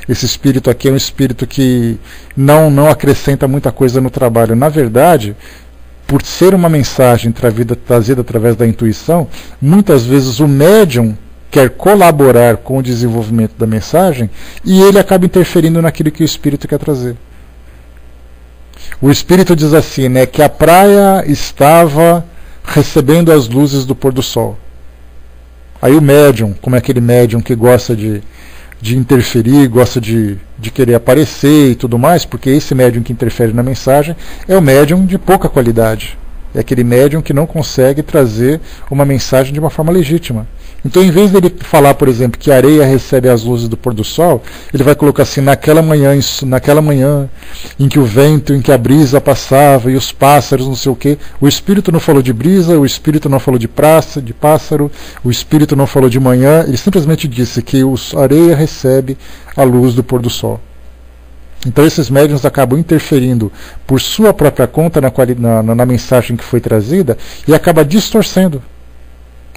Esse espírito aqui é um espírito que não acrescenta muita coisa no trabalho. Na verdade, por ser uma mensagem trazida através da intuição, muitas vezes o médium quer colaborar com o desenvolvimento da mensagem e ele acaba interferindo naquilo que o espírito quer trazer. O espírito diz assim, né, que a praia estava recebendo as luzes do pôr do sol. Aí o médium, como é aquele médium que gosta de interferir, gosta de querer aparecer e tudo mais, porque esse médium que interfere na mensagem é o médium de pouca qualidade, É aquele médium que não consegue trazer uma mensagem de uma forma legítima. Então, em vez dele falar, por exemplo, que a areia recebe as luzes do pôr do sol, ele vai colocar assim, naquela manhã em que o vento, em que a brisa passava e os pássaros, não sei o quê. O espírito não falou de brisa, o espírito não falou de praça, de pássaro, o espírito não falou de manhã, ele simplesmente disse que a areia recebe a luz do pôr do sol. Então esses médiuns acabam interferindo por sua própria conta na mensagem que foi trazida e acaba distorcendo.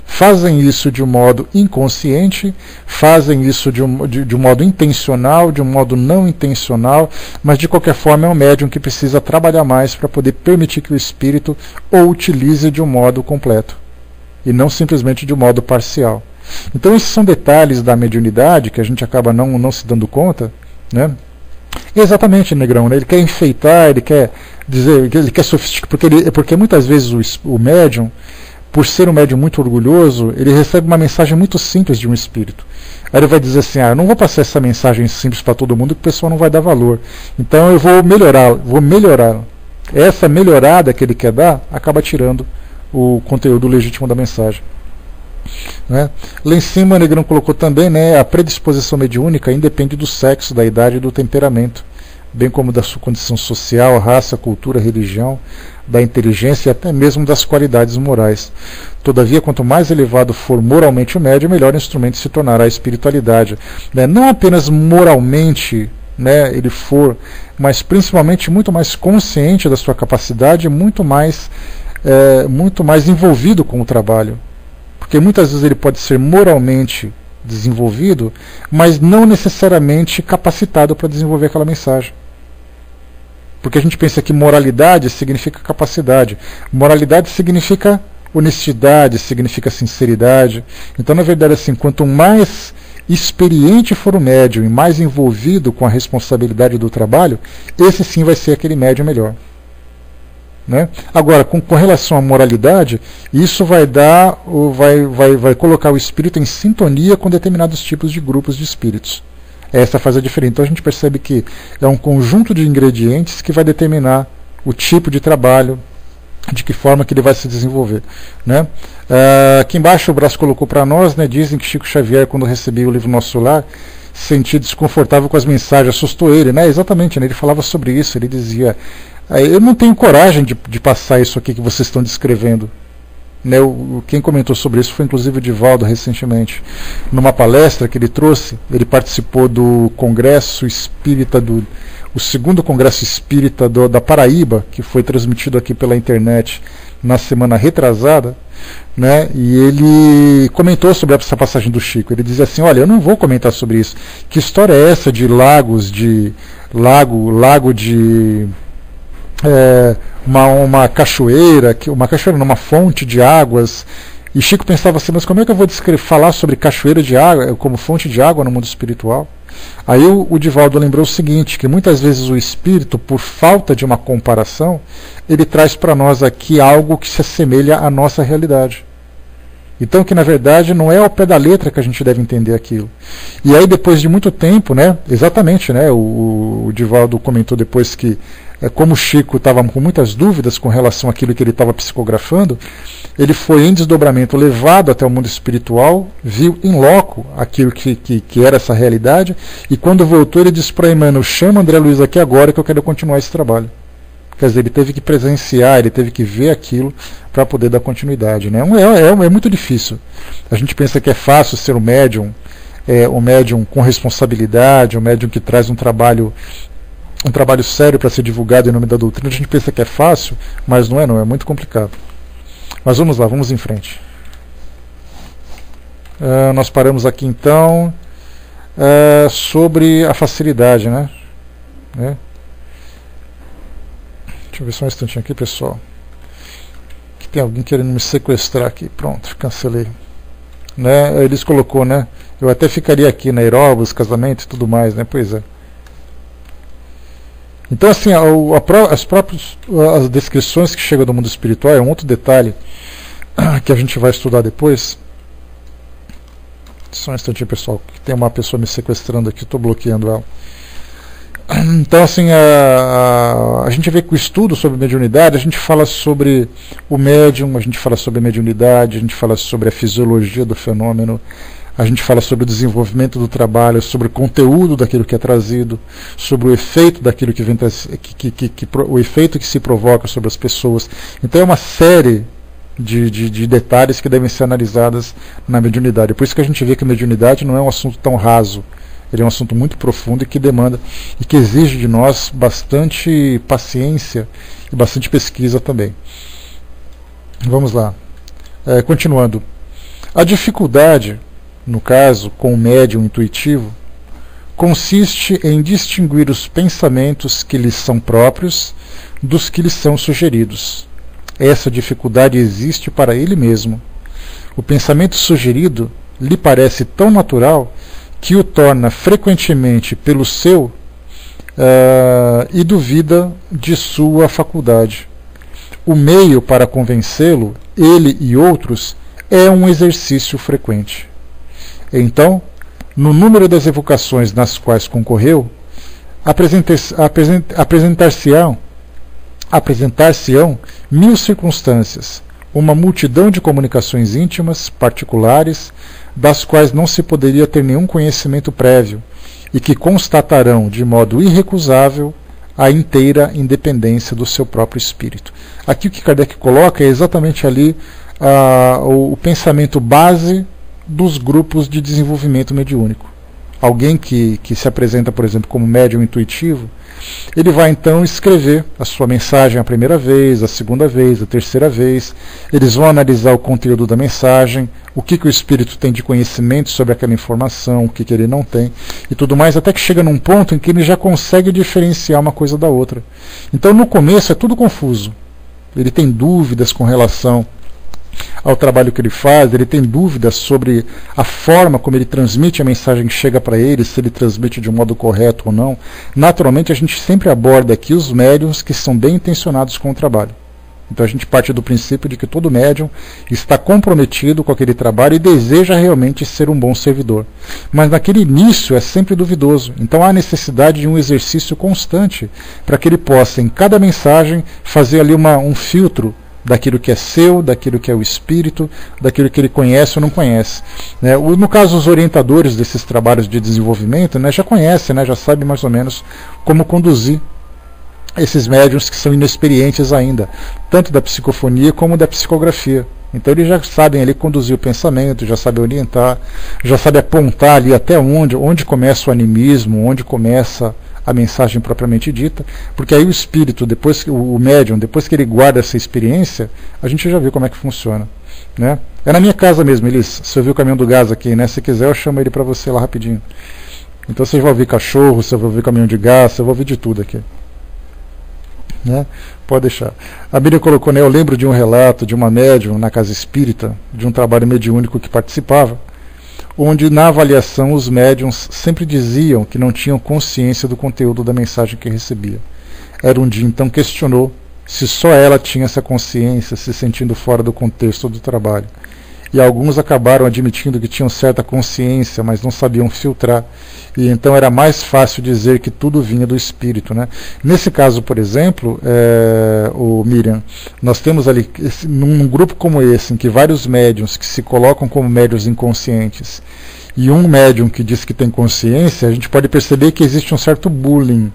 Fazem isso de um modo inconsciente, fazem isso de um modo intencional, de um modo não intencional, mas de qualquer forma é um médium que precisa trabalhar mais para poder permitir que o espírito o utilize de um modo completo e não simplesmente de um modo parcial. Então esses são detalhes da mediunidade que a gente acaba não se dando conta, né? Exatamente, Negrão, né? Ele quer enfeitar, ele quer dizer, ele quer sofisticar, porque muitas vezes o médium, por ser um médium muito orgulhoso, ele recebe uma mensagem muito simples de um espírito. Aí ele vai dizer assim, eu não vou passar essa mensagem simples para todo mundo, que o pessoal não vai dar valor. Então eu vou melhorar. Essa melhorada que ele quer dar, acaba tirando o conteúdo legítimo da mensagem. Né? Lá em cima o Negrão colocou também, né, a predisposição mediúnica independe do sexo, da idade e do temperamento, bem como da sua condição social, raça, cultura, religião, da inteligência e até mesmo das qualidades morais. Todavia, quanto mais elevado for moralmente o médium, melhor instrumento se tornará a espiritualidade. Né? Não apenas moralmente, né, ele for, mas principalmente muito mais consciente da sua capacidade, muito mais envolvido com o trabalho. Porque muitas vezes ele pode ser moralmente desenvolvido, mas não necessariamente capacitado para desenvolver aquela mensagem. Porque a gente pensa que moralidade significa capacidade. Moralidade significa honestidade, significa sinceridade. Então, na verdade, assim, quanto mais experiente for o médium e mais envolvido com a responsabilidade do trabalho, esse sim vai ser aquele médium melhor. Né? Agora, com relação à moralidade, isso vai colocar o espírito em sintonia com determinados tipos de grupos de espíritos. Essa faz a diferença. Então a gente percebe que é um conjunto de ingredientes que vai determinar o tipo de trabalho, de que forma que ele vai se desenvolver. Né? Aqui embaixo o Brás colocou para nós, né, dizem que Chico Xavier, quando recebia o livro Nosso Lar, se sentia desconfortável com as mensagens, assustou ele. Né? Exatamente, né? Ele falava sobre isso, ele dizia... Eu não tenho coragem de passar isso aqui que vocês estão descrevendo. Né, quem comentou sobre isso foi inclusive o Divaldo recentemente. Numa palestra que ele trouxe, ele participou do Congresso Espírita, o segundo Congresso Espírita da Paraíba, que foi transmitido aqui pela internet na semana retrasada. Né, e ele comentou sobre essa passagem do Chico. Ele dizia assim, olha, eu não vou comentar sobre isso. Que história é essa de lagos, de lago de... uma cachoeira, uma fonte de águas. E Chico pensava assim, mas como é que eu vou falar sobre cachoeira de água como fonte de água no mundo espiritual? Aí o Divaldo lembrou o seguinte, que muitas vezes o espírito, por falta de uma comparação, ele traz para nós aqui algo que se assemelha à nossa realidade. Então que na verdade não é ao pé da letra que a gente deve entender aquilo. E aí depois de muito tempo, né, exatamente, né, o Divaldo comentou depois que como o Chico estava com muitas dúvidas com relação àquilo que ele estava psicografando, ele foi em desdobramento levado até o mundo espiritual, viu em loco aquilo que era essa realidade, e quando voltou ele disse para Emmanuel, chama André Luiz aqui agora que eu quero continuar esse trabalho. Quer dizer, ele teve que presenciar, ele teve que ver aquilo para poder dar continuidade. Né? É muito difícil. A gente pensa que é fácil ser um médium com responsabilidade, um médium que traz um trabalho sério para ser divulgado em nome da doutrina. A gente pensa que é fácil, mas não, é muito complicado. Mas vamos lá, vamos em frente. Nós paramos aqui então sobre a facilidade, né? Deixa eu ver só um instantinho aqui, pessoal. Que tem alguém querendo me sequestrar aqui. Pronto, cancelei. Né? Eles colocou, né? Eu até ficaria aqui na Aeróbus, casamento e tudo mais, né? Pois é. Então, assim, as descrições que chegam do mundo espiritual é um outro detalhe que a gente vai estudar depois. Só um instantinho, pessoal, que tem uma pessoa me sequestrando aqui, estou bloqueando ela. Então, assim, a gente vê que o estudo sobre mediunidade, a gente fala sobre o médium, a gente fala sobre a mediunidade, a gente fala sobre a fisiologia do fenômeno, a gente fala sobre o desenvolvimento do trabalho, sobre o conteúdo daquilo que é trazido, sobre o efeito daquilo que vem, o efeito que se provoca sobre as pessoas. Então é uma série de detalhes que devem ser analisadas na mediunidade. Por isso que a gente vê que a mediunidade não é um assunto tão raso. Ele é um assunto muito profundo e que demanda e que exige de nós bastante paciência e bastante pesquisa também. Vamos lá. Continuando. A dificuldade, no caso, com o médium intuitivo, consiste em distinguir os pensamentos que lhes são próprios dos que lhes são sugeridos. Essa dificuldade existe para ele mesmo. O pensamento sugerido lhe parece tão natural que o torna frequentemente pelo seu e duvida de sua faculdade. O meio para convencê-lo, ele e outros, é um exercício frequente. Então, no número das evocações nas quais concorreu, apresentar-se-ão 1000 circunstâncias, uma multidão de comunicações íntimas, particulares, das quais não se poderia ter nenhum conhecimento prévio, e que constatarão de modo irrecusável a inteira independência do seu próprio espírito. Aqui o que Kardec coloca é exatamente ali o pensamento base dos grupos de desenvolvimento mediúnico. Alguém que se apresenta, por exemplo, como médium intuitivo, ele vai então escrever a sua mensagem a primeira vez, a segunda vez, a terceira vez. Eles vão analisar o conteúdo da mensagem, o que o espírito tem de conhecimento sobre aquela informação, o que ele não tem, e tudo mais, até que chega num ponto em que ele já consegue diferenciar uma coisa da outra. Então, no começo, é tudo confuso. Ele tem dúvidas com relação ao trabalho que ele faz, ele tem dúvidas sobre a forma como ele transmite a mensagem que chega para ele, se ele transmite de um modo correto ou não. Naturalmente, a gente sempre aborda aqui os médiuns que são bem intencionados com o trabalho. Então a gente parte do princípio de que todo médium está comprometido com aquele trabalho e deseja realmente ser um bom servidor. Mas naquele início é sempre duvidoso. Então há necessidade de um exercício constante para que ele possa, em cada mensagem, fazer ali um filtro daquilo que é seu, daquilo que é o espírito, daquilo que ele conhece ou não conhece. No caso, os orientadores desses trabalhos de desenvolvimento já conhecem, já sabem mais ou menos como conduzir esses médiuns que são inexperientes ainda, tanto da psicofonia como da psicografia. Então eles já sabem ali conduzir o pensamento, já sabem orientar, já sabem apontar ali até onde começa o animismo, onde começa a mensagem propriamente dita, porque aí o espírito, o médium, depois que ele guarda essa experiência, a gente já viu como é que funciona. É na minha casa mesmo, Elis. Se eu ver o caminhão do gás aqui, se quiser eu chamo ele para você lá rapidinho. Então vocês vão ouvir cachorro, vocês vão ouvir caminhão de gás, vocês vão ouvir de tudo aqui. Pode deixar. A Miriam colocou, eu lembro de um relato de uma médium na casa espírita, de um trabalho mediúnico que participava, onde na avaliação os médiuns sempre diziam que não tinham consciência do conteúdo da mensagem que recebia. Era um dia então questionou se só ela tinha essa consciência, se sentindo fora do contexto do trabalho. E alguns acabaram admitindo que tinham certa consciência, mas não sabiam filtrar. E então era mais fácil dizer que tudo vinha do espírito. Nesse caso, por exemplo, Miriam, nós temos ali, num grupo como esse, em que vários médiuns que se colocam como médiuns inconscientes, e um médium que diz que tem consciência, a gente pode perceber que existe um certo bullying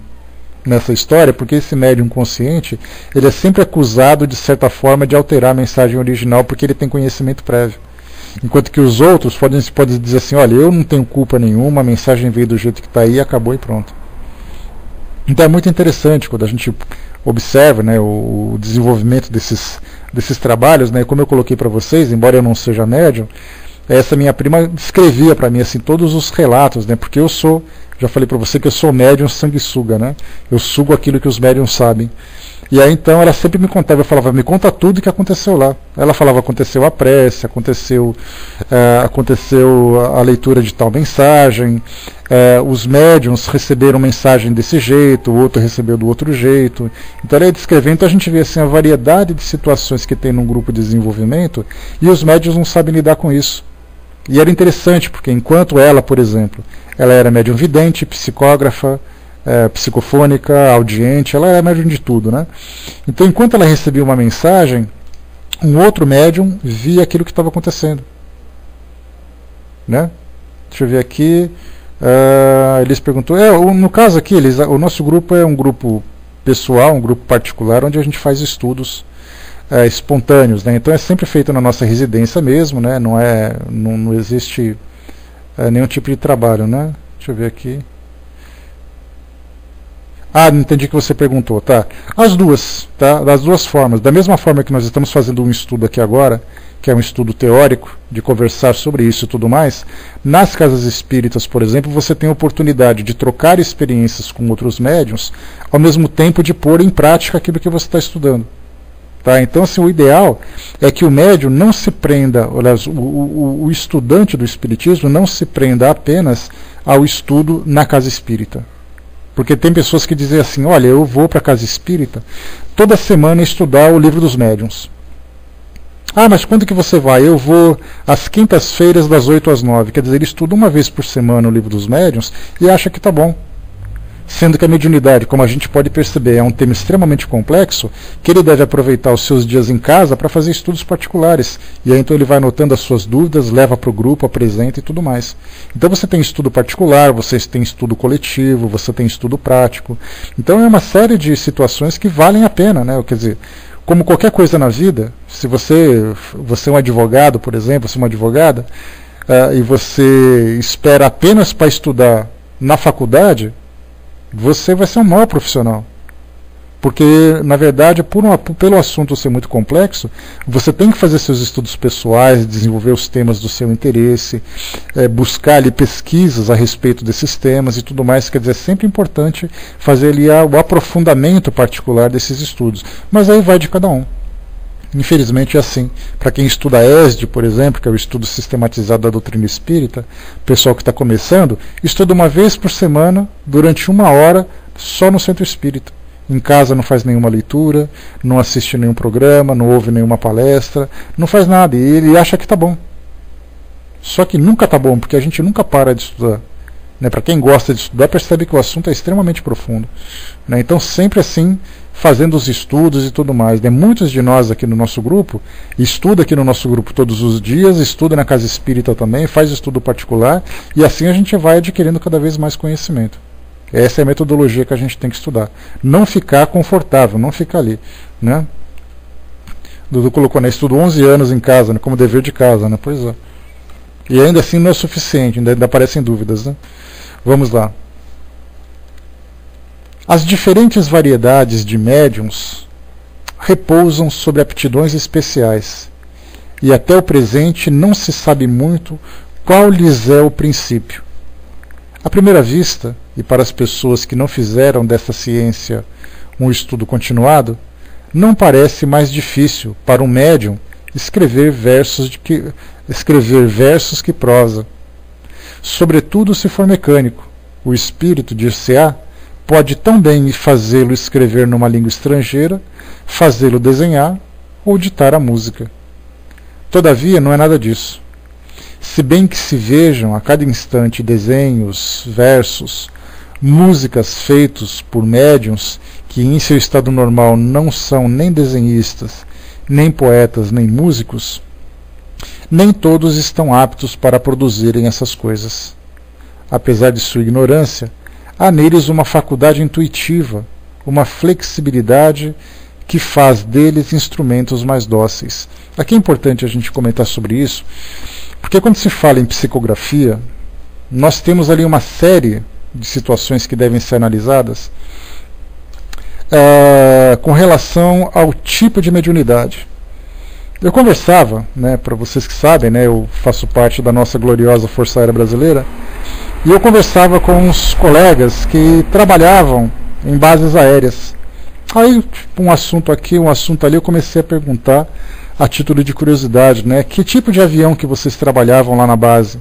nessa história, porque esse médium consciente, ele é sempre acusado, de certa forma, de alterar a mensagem original, porque ele tem conhecimento prévio. Enquanto que os outros podem dizer assim, olha, eu não tenho culpa nenhuma, a mensagem veio do jeito que está aí, acabou e pronto. Então é muito interessante quando a gente observa o desenvolvimento desses trabalhos, como eu coloquei para vocês, embora eu não seja médium, essa minha prima escrevia para mim assim, todos os relatos, porque eu sou, já falei para você que eu sou médium sanguessuga, eu sugo aquilo que os médiums sabem. E aí então ela sempre me contava, eu falava, me conta tudo o que aconteceu lá. Ela falava, aconteceu a prece, aconteceu a leitura de tal mensagem, os médiums receberam mensagem desse jeito, o outro recebeu do outro jeito. Então ela ia descrevendo, então a gente vê assim, a variedade de situações que tem num grupo de desenvolvimento, e os médiums não sabem lidar com isso. E era interessante, porque enquanto ela, por exemplo, ela era médium vidente, psicógrafa, psicofônica, audiente, ela é médium de tudo, né? Então, enquanto ela recebia uma mensagem, um outro médium via aquilo que estava acontecendo, né? Deixa eu ver aqui. Eles perguntou, no caso aqui, o nosso grupo é um grupo pessoal, um grupo particular, onde a gente faz estudos espontâneos, né? Então é sempre feito na nossa residência mesmo, né? Não existe nenhum tipo de trabalho, né? Deixa eu ver aqui. Não entendi que você perguntou, tá? As duas, tá? Das duas formas. Da mesma forma que nós estamos fazendo um estudo aqui agora, que é um estudo teórico, de conversar sobre isso e tudo mais, nas casas espíritas, por exemplo, você tem a oportunidade de trocar experiências com outros médiuns, ao mesmo tempo de pôr em prática aquilo que você está estudando. Tá? Então, assim, o ideal é que o médium não se prenda, aliás, o estudante do espiritismo não se prenda apenas ao estudo na casa espírita. Porque tem pessoas que dizem assim, olha, eu vou para a casa espírita toda semana estudar o livro dos médiuns. Mas quando que você vai? Eu vou às quintas-feiras das 8 às 9. Quer dizer, ele estuda uma vez por semana o livro dos médiuns e acha que está bom. Sendo que a mediunidade, como a gente pode perceber, é um tema extremamente complexo, que ele deve aproveitar os seus dias em casa para fazer estudos particulares. E aí então ele vai anotando as suas dúvidas, leva para o grupo, apresenta e tudo mais. Então você tem estudo particular, você tem estudo coletivo, você tem estudo prático. Então é uma série de situações que valem a pena, né? Quer dizer, como qualquer coisa na vida, se você é um advogado, por exemplo, você é uma advogada, e você espera apenas para estudar na faculdade, você vai ser um mau profissional. Porque, na verdade, pelo assunto ser muito complexo, você tem que fazer seus estudos pessoais, desenvolver os temas do seu interesse, buscar ali pesquisas a respeito desses temas e tudo mais. Quer dizer, é sempre importante fazer ali o aprofundamento particular desses estudos. Mas aí vai de cada um. Infelizmente é assim. Para quem estuda ESD, por exemplo, que é o estudo sistematizado da doutrina espírita, o pessoal que está começando, estuda uma vez por semana, durante 1 hora, só no centro espírita. Em casa não faz nenhuma leitura, não assiste nenhum programa, não ouve nenhuma palestra, não faz nada, e ele acha que está bom. Só que nunca está bom, porque a gente nunca para de estudar. Né? Para quem gosta de estudar, percebe que o assunto é extremamente profundo. Né? Então, sempre assim, fazendo os estudos e tudo mais. Né? Muitos de nós aqui no nosso grupo, estuda aqui no nosso grupo todos os dias, estuda na casa espírita também, faz estudo particular, e assim a gente vai adquirindo cada vez mais conhecimento. Essa é a metodologia que a gente tem que estudar. Não ficar confortável, não ficar ali. Né? Dudu colocou, né? Estudo 11 anos em casa, né? Como dever de casa. Né? Pois é. E ainda assim não é suficiente, ainda aparecem dúvidas. Né? Vamos lá. As diferentes variedades de médiums repousam sobre aptidões especiais. E até o presente não se sabe muito qual lhes é o princípio. À primeira vista, e para as pessoas que não fizeram dessa ciência um estudo continuado, não parece mais difícil para um médium escrever versos que prosa. Sobretudo se for mecânico. O espírito, dir-se-á, pode tão bem fazê-lo escrever numa língua estrangeira, fazê-lo desenhar ou ditar a música. Todavia, não é nada disso. Se bem que se vejam a cada instante desenhos, versos, músicas feitos por médiuns que em seu estado normal não são nem desenhistas, nem poetas, nem músicos, nem todos estão aptos para produzirem essas coisas. Apesar de sua ignorância, há neles uma faculdade intuitiva, uma flexibilidade que faz deles instrumentos mais dóceis. Aqui é importante a gente comentar sobre isso, porque quando se fala em psicografia, nós temos ali uma série de situações que devem ser analisadas com relação ao tipo de mediunidade. Eu conversava, né, para vocês que sabem, né, eu faço parte da nossa gloriosa Força Aérea Brasileira, e eu conversava com uns colegas que trabalhavam em bases aéreas. Aí, um assunto aqui, um assunto ali, eu comecei a perguntar, a título de curiosidade, né, que tipo de avião que vocês trabalhavam lá na base?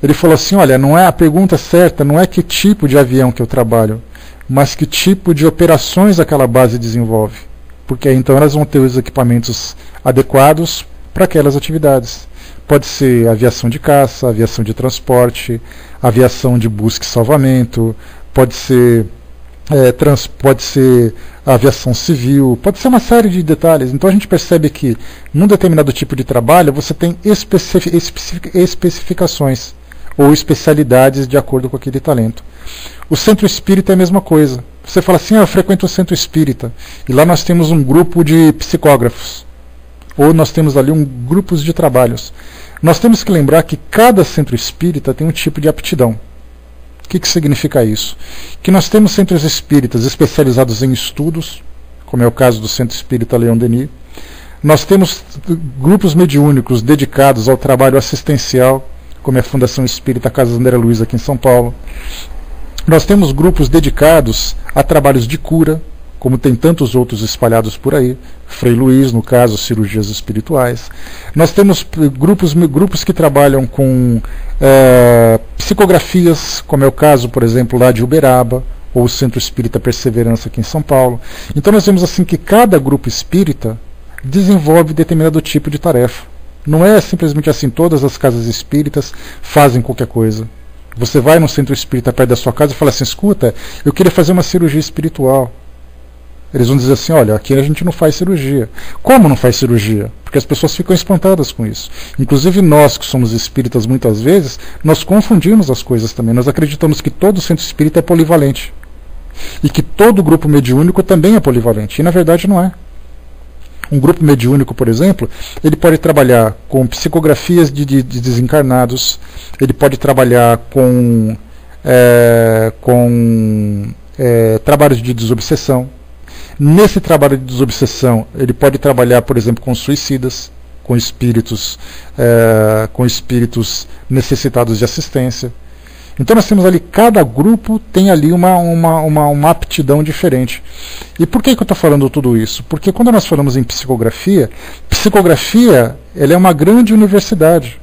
Ele falou assim, olha, não é a pergunta certa, não é que tipo de avião que eu trabalho, mas que tipo de operações aquela base desenvolve. Porque aí, então elas vão ter os equipamentos adequados para aquelas atividades. Pode ser aviação de caça, aviação de transporte, aviação de busca e salvamento, pode ser pode ser aviação civil, pode ser uma série de detalhes. Então a gente percebe que num determinado tipo de trabalho você tem especificações ou especialidades de acordo com aquele talento. O centro espírita é a mesma coisa. Você fala assim, eu frequento o centro espírita, e lá nós temos um grupo de psicógrafos, ou nós temos ali grupos de trabalhos. Nós temos que lembrar que cada centro espírita tem um tipo de aptidão. O que significa isso? Que nós temos centros espíritas especializados em estudos, como é o caso do Centro Espírita Leon Denis. Nós temos grupos mediúnicos dedicados ao trabalho assistencial, como é a Fundação Espírita Casa André Luiz aqui em São Paulo. Nós temos grupos dedicados a trabalhos de cura, como tem tantos outros espalhados por aí, Frei Luiz, no caso, cirurgias espirituais. Nós temos grupos que trabalham com psicografias, como é o caso, por exemplo, lá de Uberaba, ou o Centro Espírita Perseverança aqui em São Paulo. Então nós vemos assim que cada grupo espírita desenvolve determinado tipo de tarefa. Não é simplesmente assim, todas as casas espíritas fazem qualquer coisa. Você vai no centro espírita perto da sua casa e fala assim, escuta, eu queria fazer uma cirurgia espiritual. Eles vão dizer assim, olha, aqui a gente não faz cirurgia. Como não faz cirurgia? Porque as pessoas ficam espantadas com isso. Inclusive nós, que somos espíritas muitas vezes, nós confundimos as coisas também. Nós acreditamos que todo centro espírita é polivalente. E que todo grupo mediúnico também é polivalente. E na verdade não é. Um grupo mediúnico, por exemplo, ele pode trabalhar com psicografias de desencarnados, ele pode trabalhar com trabalhos de desobsessão. Nesse trabalho de desobsessão, ele pode trabalhar, por exemplo, com suicidas, com espíritos necessitados de assistência. Então nós temos ali, cada grupo tem ali uma aptidão diferente. E por que eu estou falando tudo isso? Porque quando nós falamos em psicografia ela é uma grande universidade.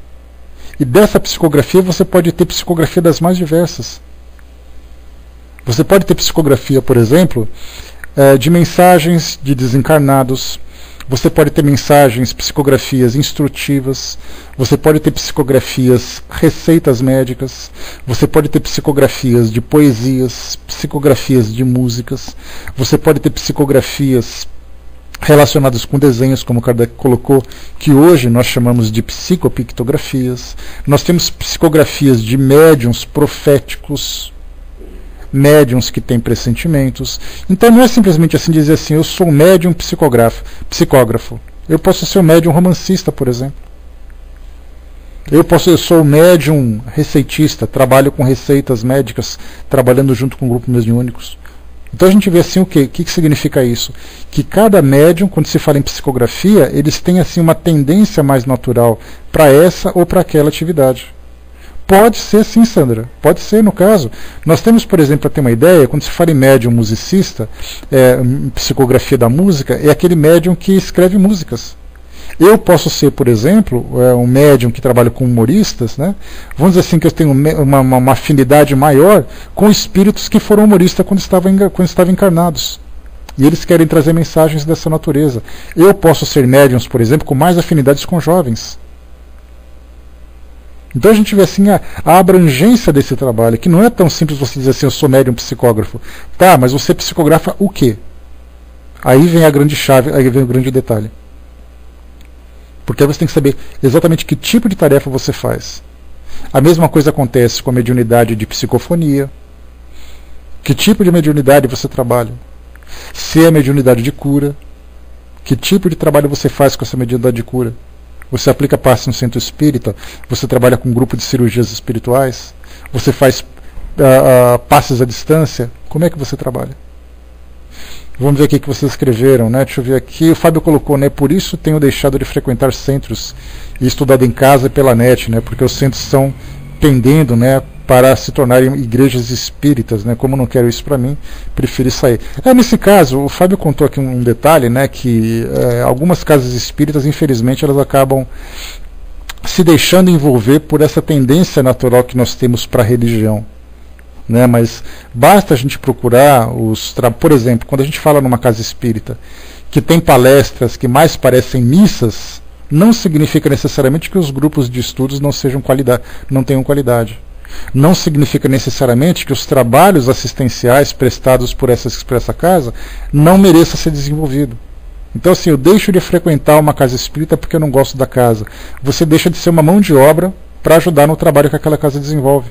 E dessa psicografia você pode ter psicografia das mais diversas. Você pode ter psicografia, por exemplo, de mensagens de desencarnados. Você pode ter mensagens, psicografias instrutivas, você pode ter psicografias, receitas médicas, você pode ter psicografias de poesias, psicografias de músicas, você pode ter psicografias relacionadas com desenhos, como Kardec colocou, que hoje nós chamamos de psicopictografias. Nós temos psicografias de médiuns proféticos, médiuns que têm pressentimentos. Então não é simplesmente assim dizer assim, eu sou médium psicógrafo. Eu posso ser um médium romancista, por exemplo. Eu sou médium receitista, trabalho com receitas médicas, trabalhando junto com grupos mediúnicos. Então a gente vê assim o quê? O que significa isso? Que cada médium, quando se fala em psicografia, eles têm assim uma tendência mais natural para essa ou para aquela atividade. Pode ser sim, Sandra. Pode ser, no caso. Nós temos, por exemplo, para ter uma ideia, quando se fala em médium musicista, psicografia da música, é aquele médium que escreve músicas. Eu posso ser, por exemplo, um médium que trabalha com humoristas, né? Vamos dizer assim que eu tenho uma afinidade maior com espíritos que foram humoristas quando estavam encarnados. E eles querem trazer mensagens dessa natureza. Eu posso ser médiums, por exemplo, com mais afinidades com jovens. Então a gente vê assim a abrangência desse trabalho, que não é tão simples você dizer assim, eu sou médium psicógrafo. Tá, mas você psicografa o quê? Aí vem a grande chave, aí vem o grande detalhe. Porque aí você tem que saber exatamente que tipo de tarefa você faz. A mesma coisa acontece com a mediunidade de psicofonia. Que tipo de mediunidade você trabalha? Se é mediunidade de cura, que tipo de trabalho você faz com essa mediunidade de cura? Você aplica passe no centro espírita, você trabalha com um grupo de cirurgias espirituais, você faz passes à distância, como é que você trabalha? Vamos ver aqui o que vocês escreveram, né? Deixa eu ver aqui, o Fábio colocou, né? Por isso tenho deixado de frequentar centros e estudado em casa e pela net, né? Porque os centros estão pendendo, né? Para se tornarem igrejas espíritas, né? Como não quero isso para mim, prefiro sair. Nesse caso, o Fábio contou aqui um detalhe, né? Que algumas casas espíritas, infelizmente, elas acabam se deixando envolver por essa tendência natural que nós temos para a religião. Né? Mas basta a gente procurar por exemplo, quando a gente fala numa casa espírita que tem palestras que mais parecem missas, não significa necessariamente que os grupos de estudos não tenham qualidade. não significa necessariamente que os trabalhos assistenciais prestados por essa casa não mereçam ser desenvolvidos. Então, assim, eu deixo de frequentar uma casa espírita porque eu não gosto da casa. Você deixa de ser uma mão de obra para ajudar no trabalho que aquela casa desenvolve.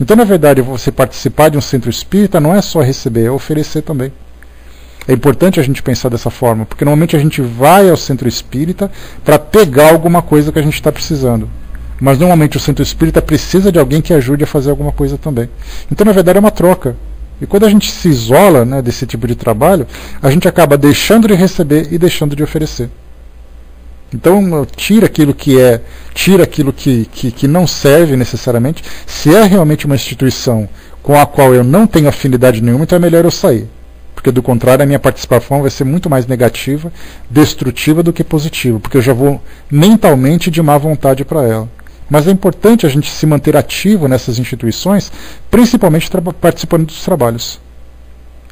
Então, na verdade, você participar de um centro espírita não é só receber, é oferecer também. É importante a gente pensar dessa forma, porque normalmente a gente vai ao centro espírita para pegar alguma coisa que a gente está precisando. Mas normalmente o centro espírita precisa de alguém que ajude a fazer alguma coisa também. Então, na verdade, é uma troca. E quando a gente se isola, né, desse tipo de trabalho, a gente acaba deixando de receber e deixando de oferecer. Então, tira aquilo que não serve necessariamente. Se é realmente uma instituição com a qual eu não tenho afinidade nenhuma, então é melhor eu sair. Porque, do contrário, a minha participação vai ser muito mais negativa, destrutiva do que positiva, porque eu já vou mentalmente de má vontade para ela. Mas é importante a gente se manter ativo nessas instituições, principalmente participando dos trabalhos.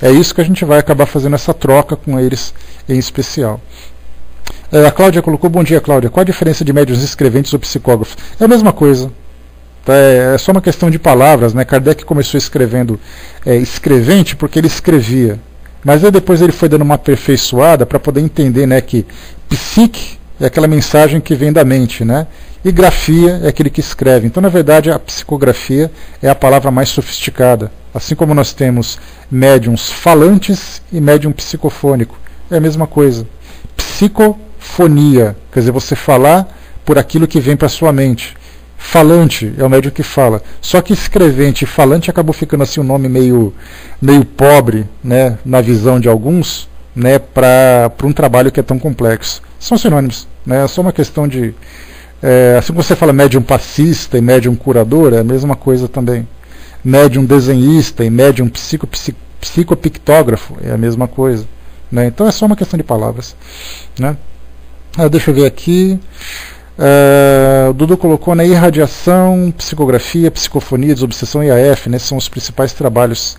É isso que a gente vai acabar fazendo essa troca com eles em especial. A Cláudia colocou: bom dia, Cláudia. Qual a diferença de médiuns escreventes ou psicógrafos? É a mesma coisa. É só uma questão de palavras, né? Kardec começou escrevendo escrevente porque ele escrevia. Mas aí depois ele foi dando uma aperfeiçoada para poder entender, né, que psique é aquela mensagem que vem da mente, né? E grafia é aquele que escreve. Então, na verdade, a psicografia é a palavra mais sofisticada. Assim como nós temos médiums falantes e médium psicofônico. É a mesma coisa. Psicofonia, quer dizer, você falar por aquilo que vem para a sua mente. Falante é o médium que fala. Só que escrevente e falante acabou ficando assim um nome meio pobre, né, na visão de alguns, né, para um trabalho que é tão complexo. São sinônimos, né, é só uma questão de... assim como você fala médium passista e médium curador, é a mesma coisa também. Médium desenhista e médium psicopictógrafo é a mesma coisa, né? Então é só uma questão de palavras, né? Deixa eu ver aqui. O Dudu colocou, né, irradiação, psicografia, psicofonia, desobsessão e AF, né, são os principais trabalhos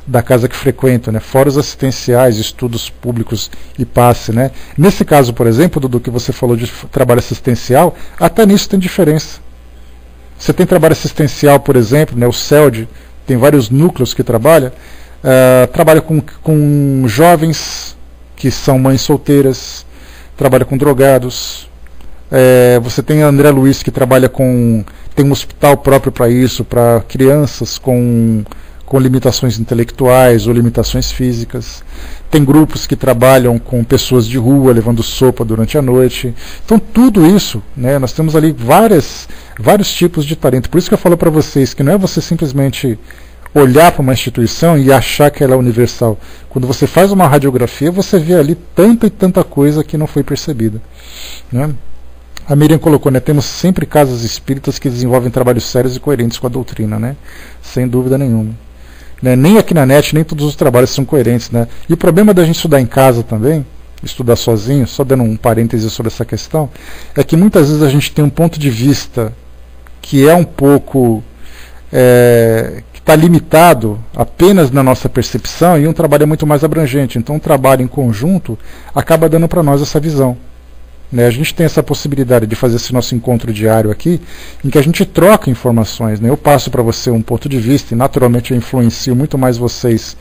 da casa que frequento, né, fora os assistenciais, estudos públicos e passe, né. Nesse caso, por exemplo, Dudu, que você falou de trabalho assistencial, até nisso tem diferença. Você tem trabalho assistencial, por exemplo, né, o CELD tem vários núcleos que trabalha com jovens que são mães solteiras, trabalha com drogados. Você tem André Luiz, que trabalha tem um hospital próprio para isso, para crianças com limitações intelectuais ou limitações físicas. Tem grupos que trabalham com pessoas de rua, levando sopa durante a noite. Então, tudo isso, né, nós temos ali vários tipos de talento. Por isso que eu falo para vocês que não é você simplesmente olhar para uma instituição e achar que ela é universal. Quando você faz uma radiografia, você vê ali tanta e tanta coisa que não foi percebida, né? A Miriam colocou, né, temos sempre casas espíritas que desenvolvem trabalhos sérios e coerentes com a doutrina, né? Sem dúvida nenhuma. Né? Nem aqui na NET, nem todos os trabalhos são coerentes, né? E o problema da gente estudar em casa também, estudar sozinho, só dando um parêntese sobre essa questão, é que muitas vezes a gente tem um ponto de vista que é um pouco... que está limitado apenas na nossa percepção, e um trabalho é muito mais abrangente. Então, um trabalho em conjunto acaba dando para nós essa visão. A gente tem essa possibilidade de fazer esse nosso encontro diário aqui, em que a gente troca informações, né? Eu passo para você um ponto de vista e naturalmente eu influencio muito mais vocês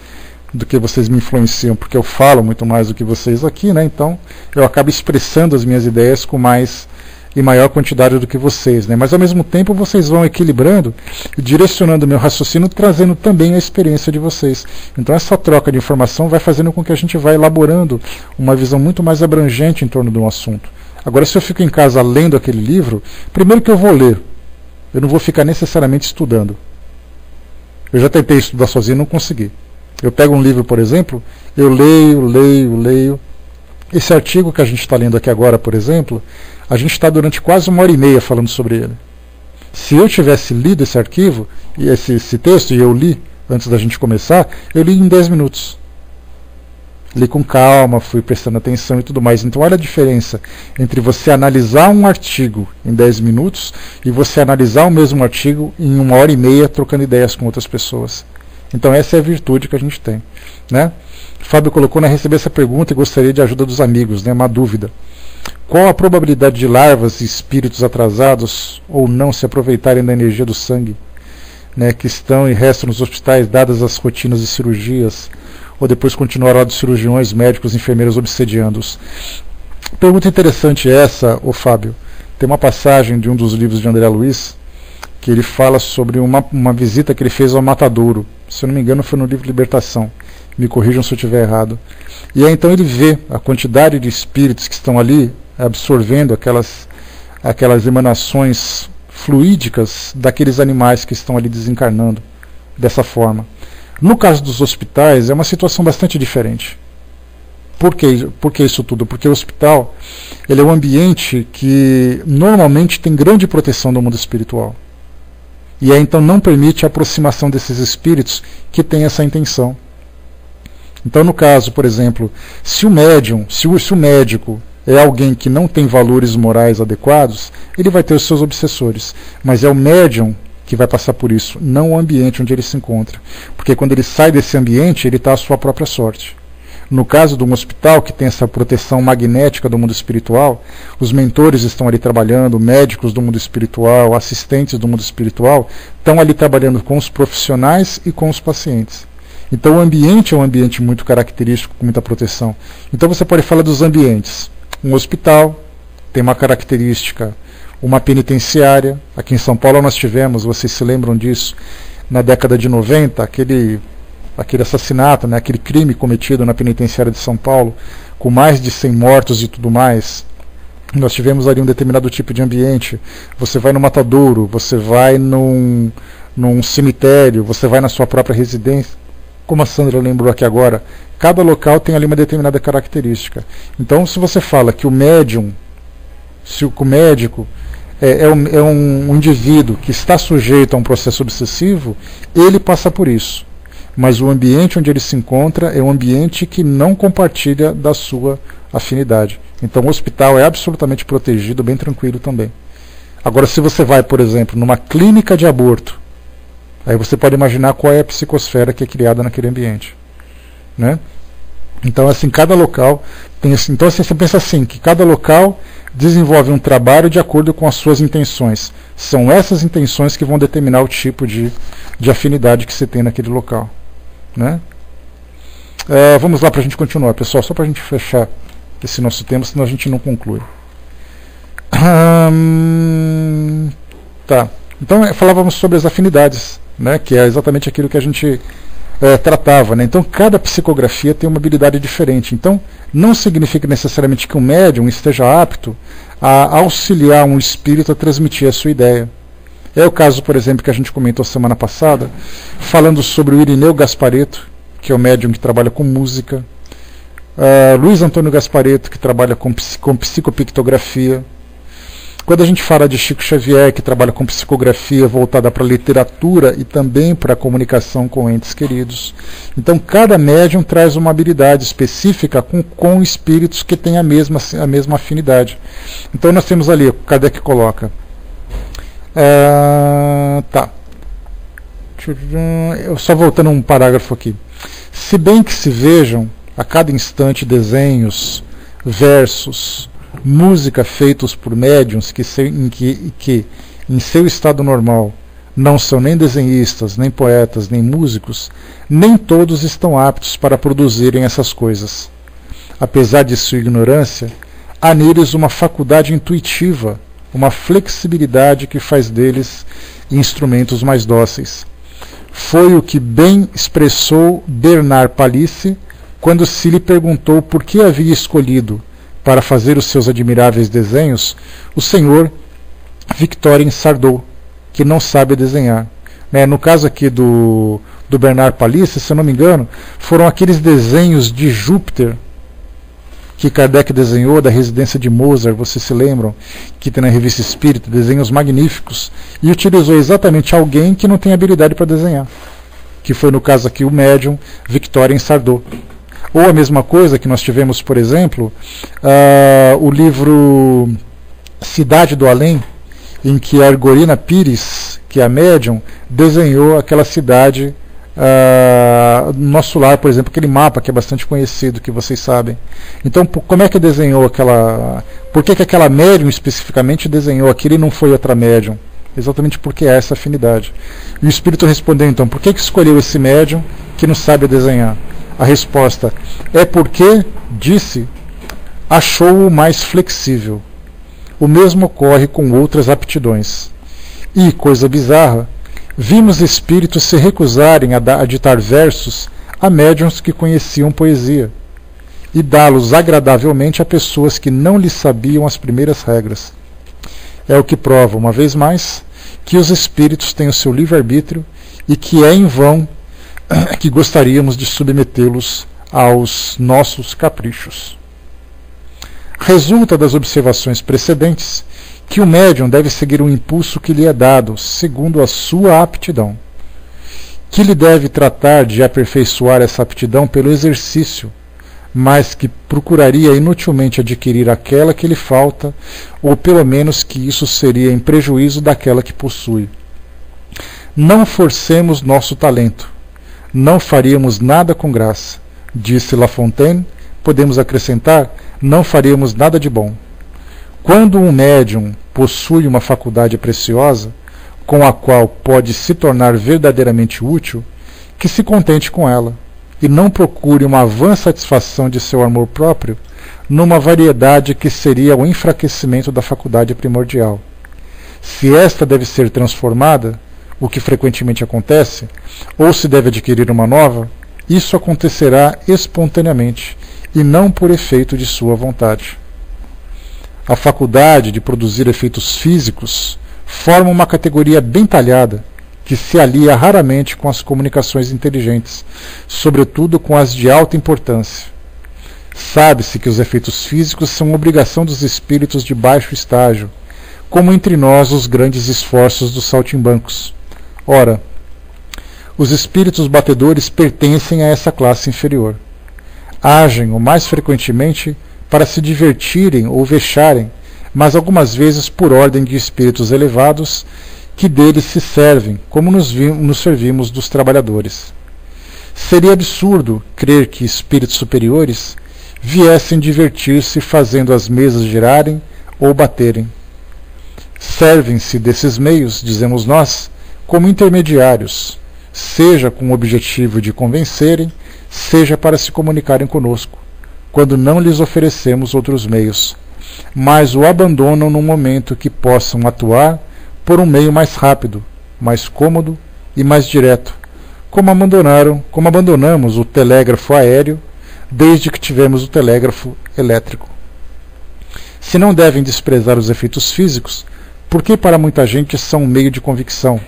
do que vocês me influenciam, porque eu falo muito mais do que vocês aqui, né? Então eu acabo expressando as minhas ideias com mais e maior quantidade do que vocês, né? Mas ao mesmo tempo vocês vão equilibrando e direcionando o meu raciocínio, trazendo também a experiência de vocês. Então essa troca de informação vai fazendo com que a gente vá elaborando uma visão muito mais abrangente em torno de um assunto. Agora, se eu fico em casa lendo aquele livro, primeiro que eu vou ler, eu não vou ficar necessariamente estudando. Eu já tentei estudar sozinho e não consegui. Eu pego um livro, por exemplo, eu leio. Esse artigo que a gente está lendo aqui agora, por exemplo, a gente está durante quase 1h30 falando sobre ele. Se eu tivesse lido esse arquivo, e esse texto, e eu li antes da gente começar, eu li em 10 minutos. Li com calma, fui prestando atenção e tudo mais. Então olha a diferença entre você analisar um artigo em 10 minutos e você analisar o mesmo artigo em 1h30 trocando ideias com outras pessoas. Então essa é a virtude que a gente tem, né? O Fábio colocou, né, receber essa pergunta e gostaria de ajuda dos amigos, né? Uma dúvida. Qual a probabilidade de larvas e espíritos atrasados ou não se aproveitarem da energia do sangue? né, que estão e restam nos hospitais, dadas as rotinas de cirurgias, ou depois continuar lá dos cirurgiões, médicos, enfermeiros obsediando-os. Pergunta interessante essa, Fábio. Tem uma passagem de um dos livros de André Luiz, que ele fala sobre uma visita que ele fez ao matadouro. Se eu não me engano, foi no livro Libertação. Me corrijam se eu estiver errado. E aí então ele vê a quantidade de espíritos que estão ali absorvendo aquelas emanações fluídicas daqueles animais que estão ali desencarnando dessa forma. No caso dos hospitais, é uma situação bastante diferente. Por que isso tudo? Porque o hospital ele é um ambiente que normalmente tem grande proteção do mundo espiritual. E aí então não permite a aproximação desses espíritos que têm essa intenção. Então, no caso, por exemplo, se o médium, se o médico é alguém que não tem valores morais adequados, ele vai ter os seus obsessores. Mas é o médium que vai passar por isso, não o ambiente onde ele se encontra. Porque quando ele sai desse ambiente, ele está à sua própria sorte. No caso de um hospital que tem essa proteção magnética do mundo espiritual, os mentores estão ali trabalhando, médicos do mundo espiritual, assistentes do mundo espiritual, estão ali trabalhando com os profissionais e com os pacientes. Então o ambiente é um ambiente muito característico, com muita proteção. Então você pode falar dos ambientes. Um hospital tem uma característica, uma penitenciária. Aqui em São Paulo nós tivemos, vocês se lembram disso, na década de 90, aquele assassinato, né, aquele crime cometido na penitenciária de São Paulo, com mais de 100 mortos e tudo mais. Nós tivemos ali um determinado tipo de ambiente. Você vai no matadouro, você vai num cemitério, você vai na sua própria residência. Como a Sandra lembrou aqui agora, cada local tem ali uma determinada característica. Então, se você fala que o médium, se o médico é um indivíduo que está sujeito a um processo obsessivo, ele passa por isso. Mas o ambiente onde ele se encontra é um ambiente que não compartilha da sua afinidade. Então o hospital é absolutamente protegido, bem tranquilo também. Agora, se você vai, por exemplo, numa clínica de aborto, aí você pode imaginar qual é a psicosfera que é criada naquele ambiente, né? Então, assim, cada local tem assim. Então, assim, você pensa assim, que cada local desenvolve um trabalho de acordo com as suas intenções. São essas intenções que vão determinar o tipo de afinidade que você tem naquele local, né? Vamos lá para a gente continuar, pessoal, só para a gente fechar esse nosso tema, senão a gente não conclui. Tá. Então, falávamos sobre as afinidades, né, que é exatamente aquilo que a gente tratava, né? Então, cada psicografia tem uma habilidade diferente. Então, não significa necessariamente que um médium esteja apto a auxiliar um espírito a transmitir a sua ideia. É o caso, por exemplo, que a gente comentou semana passada, falando sobre o Irineu Gasparetto, que é o médium que trabalha com música, Luiz Antônio Gasparetto, que trabalha com psicopictografia. Quando a gente fala de Chico Xavier, que trabalha com psicografia voltada para a literatura e também para a comunicação com entes queridos. Então, cada médium traz uma habilidade específica com espíritos que têm a mesma afinidade. Então, nós temos ali, Kardec coloca. Tá. Eu só voltando um parágrafo aqui. Se bem que se vejam a cada instante desenhos, versos, música feitos por médiuns que em seu estado normal não são nem desenhistas, nem poetas, nem músicos, nem todos estão aptos para produzirem essas coisas. Apesar de sua ignorância, há neles uma faculdade intuitiva, uma flexibilidade que faz deles instrumentos mais dóceis. Foi o que bem expressou Bernard Palissy quando se lhe perguntou por que havia escolhido para fazer os seus admiráveis desenhos o senhor Victorien Sardou, que não sabe desenhar. No caso aqui do Bernard Palissy, se eu não me engano, foram aqueles desenhos de Júpiter que Kardec desenhou da residência de Mozart, vocês se lembram, que tem na Revista Espírita, desenhos magníficos, e utilizou exatamente alguém que não tem habilidade para desenhar, que foi no caso aqui o médium Victorien Sardou. Ou a mesma coisa que nós tivemos, por exemplo, o livro Cidade do Além, em que a Argorina Pires, que é a médium, desenhou aquela cidade no nosso lar, por exemplo, aquele mapa que é bastante conhecido, que vocês sabem. Então, como é que desenhou aquela... Por que aquela médium especificamente desenhou aquilo e não foi outra médium? exatamente porque há essa afinidade. E o espírito respondeu então, por que escolheu esse médium que não sabe desenhar? A resposta é porque, disse, achou-o mais flexível. O mesmo ocorre com outras aptidões. E, coisa bizarra, vimos espíritos se recusarem a ditar versos a médiuns que conheciam poesia e dá-los agradavelmente a pessoas que não lhes sabiam as primeiras regras. É o que prova, uma vez mais, que os espíritos têm o seu livre-arbítrio e que é em vão que gostaríamos de submetê-los aos nossos caprichos. Resulta das observações precedentes que o médium deve seguir um impulso que lhe é dado, segundo a sua aptidão, que ele deve tratar de aperfeiçoar essa aptidão pelo exercício, mas que procuraria inutilmente adquirir aquela que lhe falta, ou pelo menos que isso seria em prejuízo daquela que possui. Não forcemos nosso talento, não faríamos nada com graça. Disse La Fontaine, podemos acrescentar, não faríamos nada de bom. Quando um médium possui uma faculdade preciosa, com a qual pode se tornar verdadeiramente útil, que se contente com ela, e não procure uma vã satisfação de seu amor próprio numa variedade que seria o enfraquecimento da faculdade primordial. Se esta deve ser transformada, o que frequentemente acontece, ou se deve adquirir uma nova, isso acontecerá espontaneamente e não por efeito de sua vontade. A faculdade de produzir efeitos físicos forma uma categoria bem talhada, que se alia raramente com as comunicações inteligentes, sobretudo com as de alta importância. Sabe-se que os efeitos físicos são obrigação dos espíritos de baixo estágio, como entre nós os grandes esforços dos saltimbancos. Ora, os espíritos batedores pertencem a essa classe inferior. Agem o mais frequentemente para se divertirem ou vexarem, mas algumas vezes por ordem de espíritos elevados, que deles se servem, como nos servimos dos trabalhadores. Seria absurdo crer que espíritos superiores viessem divertir-se fazendo as mesas girarem ou baterem. Servem-se desses meios, dizemos nós, como intermediários, seja com o objetivo de convencerem, seja para se comunicarem conosco, quando não lhes oferecemos outros meios, mas o abandonam no momento que possam atuar por um meio mais rápido, mais cômodo e mais direto, como abandonamos o telégrafo aéreo desde que tivemos o telégrafo elétrico. Se não devem desprezar os efeitos físicos, porque para muita gente são um meio de convicção.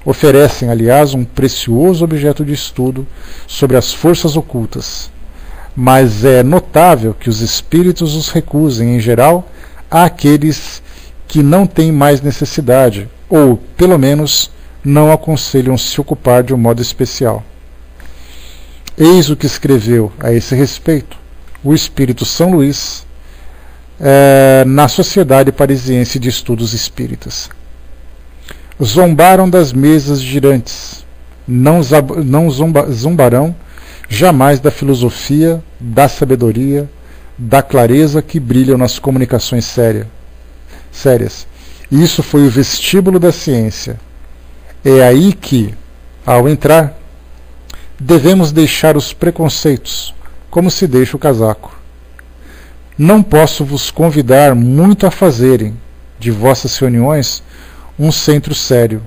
Oferecem, aliás, um precioso objeto de estudo sobre as forças ocultas. Mas é notável que os espíritos os recusem, em geral, àqueles que não têm mais necessidade, ou, pelo menos, não aconselham se ocupar de um modo especial. Eis o que escreveu a esse respeito o espírito São Luís na Sociedade Parisiense de Estudos Espíritas. Zombaram das mesas girantes, não zombarão jamais da filosofia, da sabedoria, da clareza que brilham nas comunicações sérias. Isso foi o vestíbulo da ciência. É aí que, ao entrar, devemos deixar os preconceitos, como se deixa o casaco. Não posso vos convidar muito a fazerem de vossas reuniões um centro sério,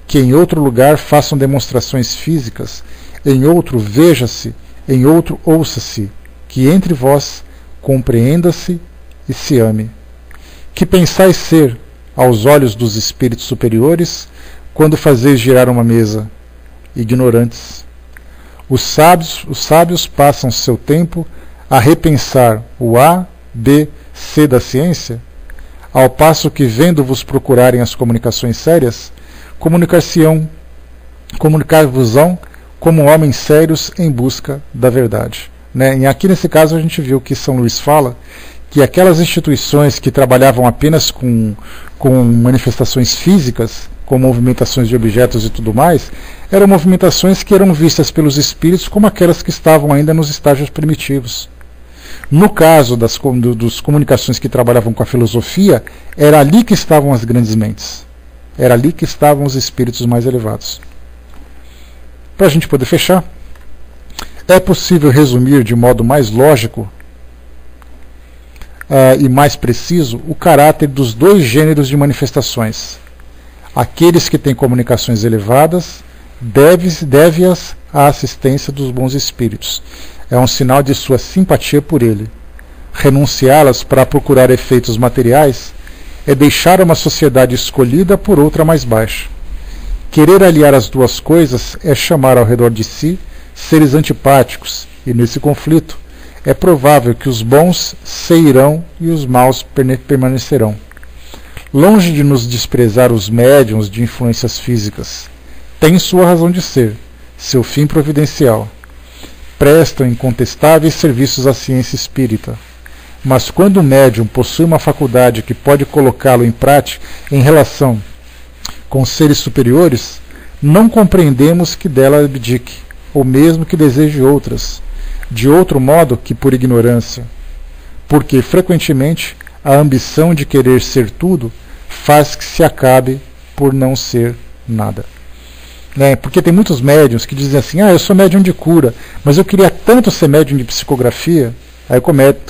que em outro lugar façam demonstrações físicas, em outro veja-se, em outro ouça-se, que entre vós compreenda-se e se ame. Que pensais ser, aos olhos dos espíritos superiores, quando fazeis girar uma mesa? Ignorantes. Os sábios passam seu tempo a repensar o A, B, C da ciência, ao passo que, vendo-vos procurarem as comunicações sérias, comunicar-vos-ão como homens sérios em busca da verdade. E aqui nesse caso a gente viu que São Luís fala que aquelas instituições que trabalhavam apenas com manifestações físicas, com movimentações de objetos e tudo mais, eram movimentações que eram vistas pelos espíritos como aquelas que estavam ainda nos estágios primitivos. No caso das comunicações que trabalhavam com a filosofia, era ali que estavam as grandes mentes. Era ali que estavam os espíritos mais elevados. Para a gente poder fechar, é possível resumir de modo mais lógico e mais preciso o caráter dos dois gêneros de manifestações. Aqueles que têm comunicações elevadas deve-as à assistência dos bons espíritos. É um sinal de sua simpatia por ele. Renunciá-las para procurar efeitos materiais é deixar uma sociedade escolhida por outra mais baixa. Querer aliar as duas coisas é chamar ao redor de si seres antipáticos, e nesse conflito é provável que os bons se irão e os maus permanecerão. Longe de nos desprezar os médiuns de influências físicas, têm sua razão de ser, seu fim providencial. Prestam incontestáveis serviços à ciência espírita. Mas quando o médium possui uma faculdade que pode colocá-lo em prática em relação com seres superiores, não compreendemos que dela abdique, ou mesmo que deseje outras, de outro modo que por ignorância, porque frequentemente a ambição de querer ser tudo faz que se acabe por não ser nada. Porque tem muitos médiuns que dizem assim, eu sou médium de cura, mas eu queria tanto ser médium de psicografia. Aí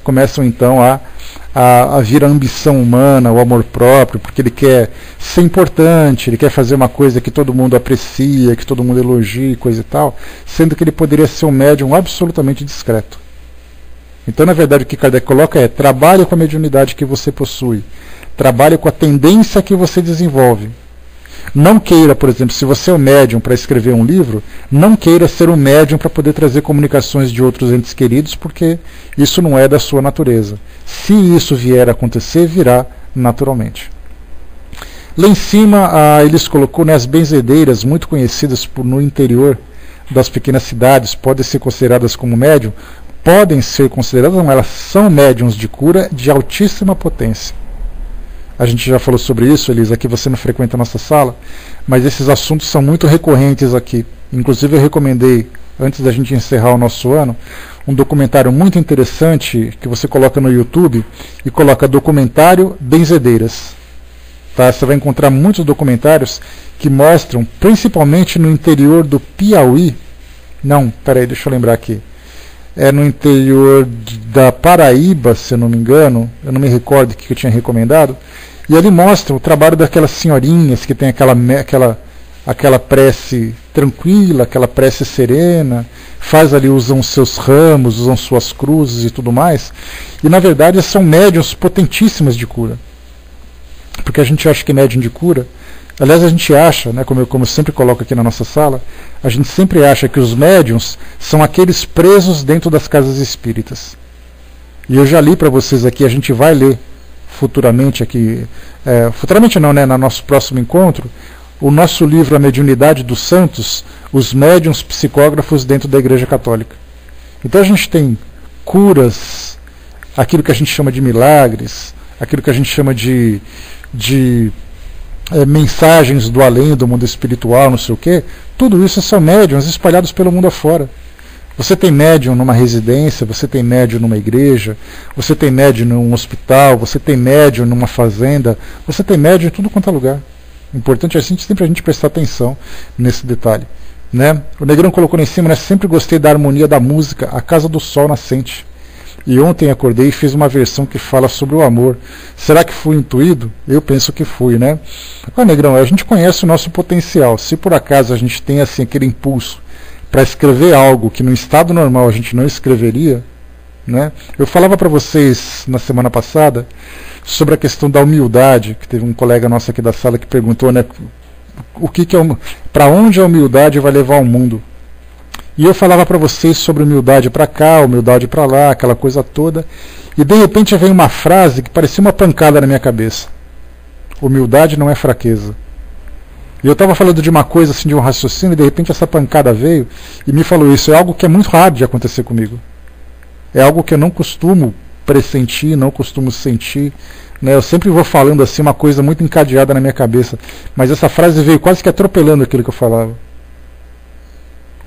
começam então a vir a ambição humana, o amor próprio, porque ele quer ser importante, ele quer fazer uma coisa que todo mundo aprecia, que todo mundo elogie, coisa e tal, sendo que ele poderia ser um médium absolutamente discreto. Então, na verdade, o que Kardec coloca é: trabalhe com a mediunidade que você possui, trabalhe com a tendência que você desenvolve. Não queira, por exemplo, se você é um médium para escrever um livro, não queira ser um médium para poder trazer comunicações de outros entes queridos, porque isso não é da sua natureza. Se isso vier a acontecer, virá naturalmente. Lá em cima, eles colocou as benzedeiras, muito conhecidas no interior das pequenas cidades, podem ser consideradas como médium, podem ser consideradas, não, elas são médiums de cura de altíssima potência. A gente já falou sobre isso, Elisa, aqui você não frequenta a nossa sala, mas esses assuntos são muito recorrentes aqui. Inclusive eu recomendei, antes da gente encerrar o nosso ano, um documentário muito interessante que você coloca no YouTube e coloca documentário benzedeiras. Tá? Você vai encontrar muitos documentários que mostram, principalmente no interior do Piauí, deixa eu lembrar aqui, é no interior da Paraíba, se eu não me engano, eu não me recordo o que eu tinha recomendado, e ali mostra o trabalho daquelas senhorinhas que tem aquela prece tranquila, aquela prece serena, faz ali, usam seus ramos, usam suas cruzes e tudo mais, e na verdade são médiuns potentíssimas de cura. Porque a gente acha que médium de cura, aliás a gente acha, como eu sempre coloco aqui na nossa sala, a gente sempre acha que os médiuns são aqueles presos dentro das casas espíritas. E eu já li para vocês aqui, a gente vai ler futuramente aqui, futuramente não, no nosso próximo encontro, o nosso livro A Mediunidade dos Santos, os médiuns psicógrafos dentro da Igreja Católica. Então a gente tem curas, aquilo que a gente chama de milagres, aquilo que a gente chama de mensagens do além, do mundo espiritual, não sei o quê, tudo isso são médiuns espalhados pelo mundo afora. Você tem médium numa residência, você tem médium numa igreja, você tem médium num hospital, você tem médium numa fazenda, você tem médium em tudo quanto é lugar. O importante é sempre a gente prestar atenção nesse detalhe. O Negrão colocou lá em cima, sempre gostei da harmonia da música, A Casa do Sol Nascente. E ontem acordei e fiz uma versão que fala sobre o amor. Será que fui intuído? Eu penso que fui, Negrão, a gente conhece o nosso potencial. Se por acaso a gente tem assim aquele impulso para escrever algo que no estado normal a gente não escreveria, Eu falava para vocês na semana passada sobre a questão da humildade, que teve um colega nosso aqui da sala que perguntou, para onde a humildade vai levar o mundo? E eu falava para vocês sobre humildade para cá, humildade para lá, aquela coisa toda. E de repente veio uma frase que parecia uma pancada na minha cabeça. Humildade não é fraqueza. E eu estava falando de uma coisa, assim, de um raciocínio, e de repente essa pancada veio e me falou isso. É algo que é muito raro de acontecer comigo. É algo que eu não costumo pressentir, não costumo sentir. Eu sempre vou falando assim uma coisa muito encadeada na minha cabeça. Mas essa frase veio quase que atropelando aquilo que eu falava.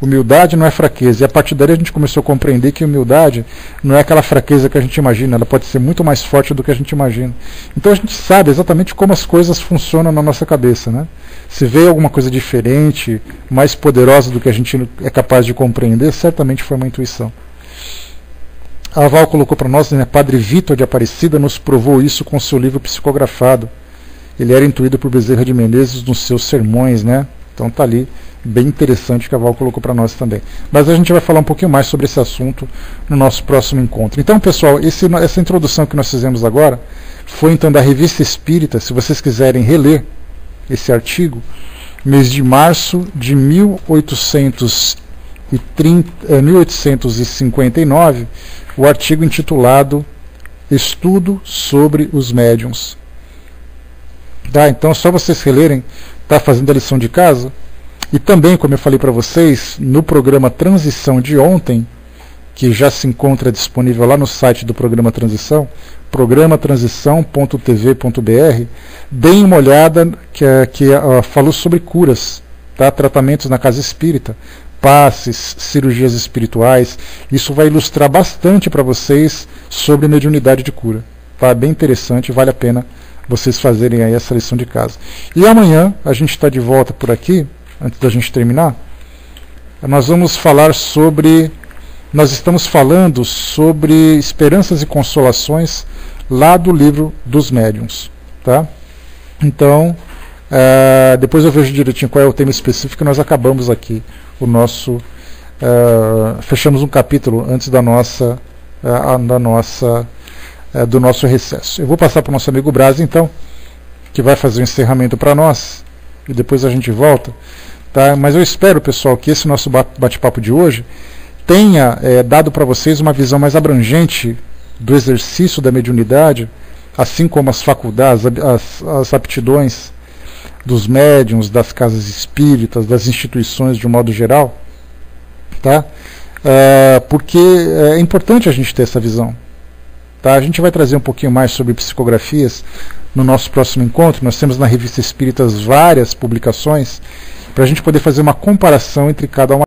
Humildade não é fraqueza. E a partir daí a gente começou a compreender que humildade não é aquela fraqueza que a gente imagina, ela pode ser muito mais forte do que a gente imagina. Então a gente sabe exatamente como as coisas funcionam na nossa cabeça, né? Se vê alguma coisa diferente, mais poderosa do que a gente é capaz de compreender, certamente foi uma intuição. A Val colocou para nós, né, Padre Vitor de Aparecida nos provou isso com seu livro psicografado. Ele era intuído por Bezerra de Menezes nos seus sermões, né? Então tá ali, bem interessante que a Val colocou para nós também. Mas a gente vai falar um pouquinho mais sobre esse assunto no nosso próximo encontro. Então, pessoal, essa introdução que nós fizemos agora foi então da Revista Espírita. Se vocês quiserem reler esse artigo, mês de março de 1859, o artigo intitulado Estudo sobre os Médiuns. Tá, então, só vocês relerem, tá fazendo a lição de casa. E também, como eu falei para vocês, no programa Transição de ontem, que já se encontra disponível lá no site do programa Transição, programatransição.tv.br, deem uma olhada que falou sobre curas, tá? Tratamentos na casa espírita, passes, cirurgias espirituais. Isso vai ilustrar bastante para vocês sobre mediunidade de cura. Tá? Bem interessante, vale a pena vocês fazerem aí essa lição de casa. E amanhã a gente está de volta por aqui, antes da gente terminar. Nós vamos falar sobre... Nós estamos falando sobre esperanças e consolações lá do livro dos médiuns. Tá? Então, depois eu vejo direitinho qual é o tema específico e nós acabamos aqui o nosso... fechamos um capítulo antes do nosso recesso. Eu vou passar para o nosso amigo Braz, então, que vai fazer o encerramento para nós, e depois a gente volta. Tá? Mas eu espero, pessoal, que esse nosso bate-papo de hoje tenha dado para vocês uma visão mais abrangente do exercício da mediunidade, assim como as faculdades, as aptidões dos médiuns, das casas espíritas, das instituições de um modo geral. Tá? Porque é importante a gente ter essa visão. Tá? A gente vai trazer um pouquinho mais sobre psicografias no nosso próximo encontro. Nós temos na Revista Espíritas várias publicações para a gente poder fazer uma comparação entre cada uma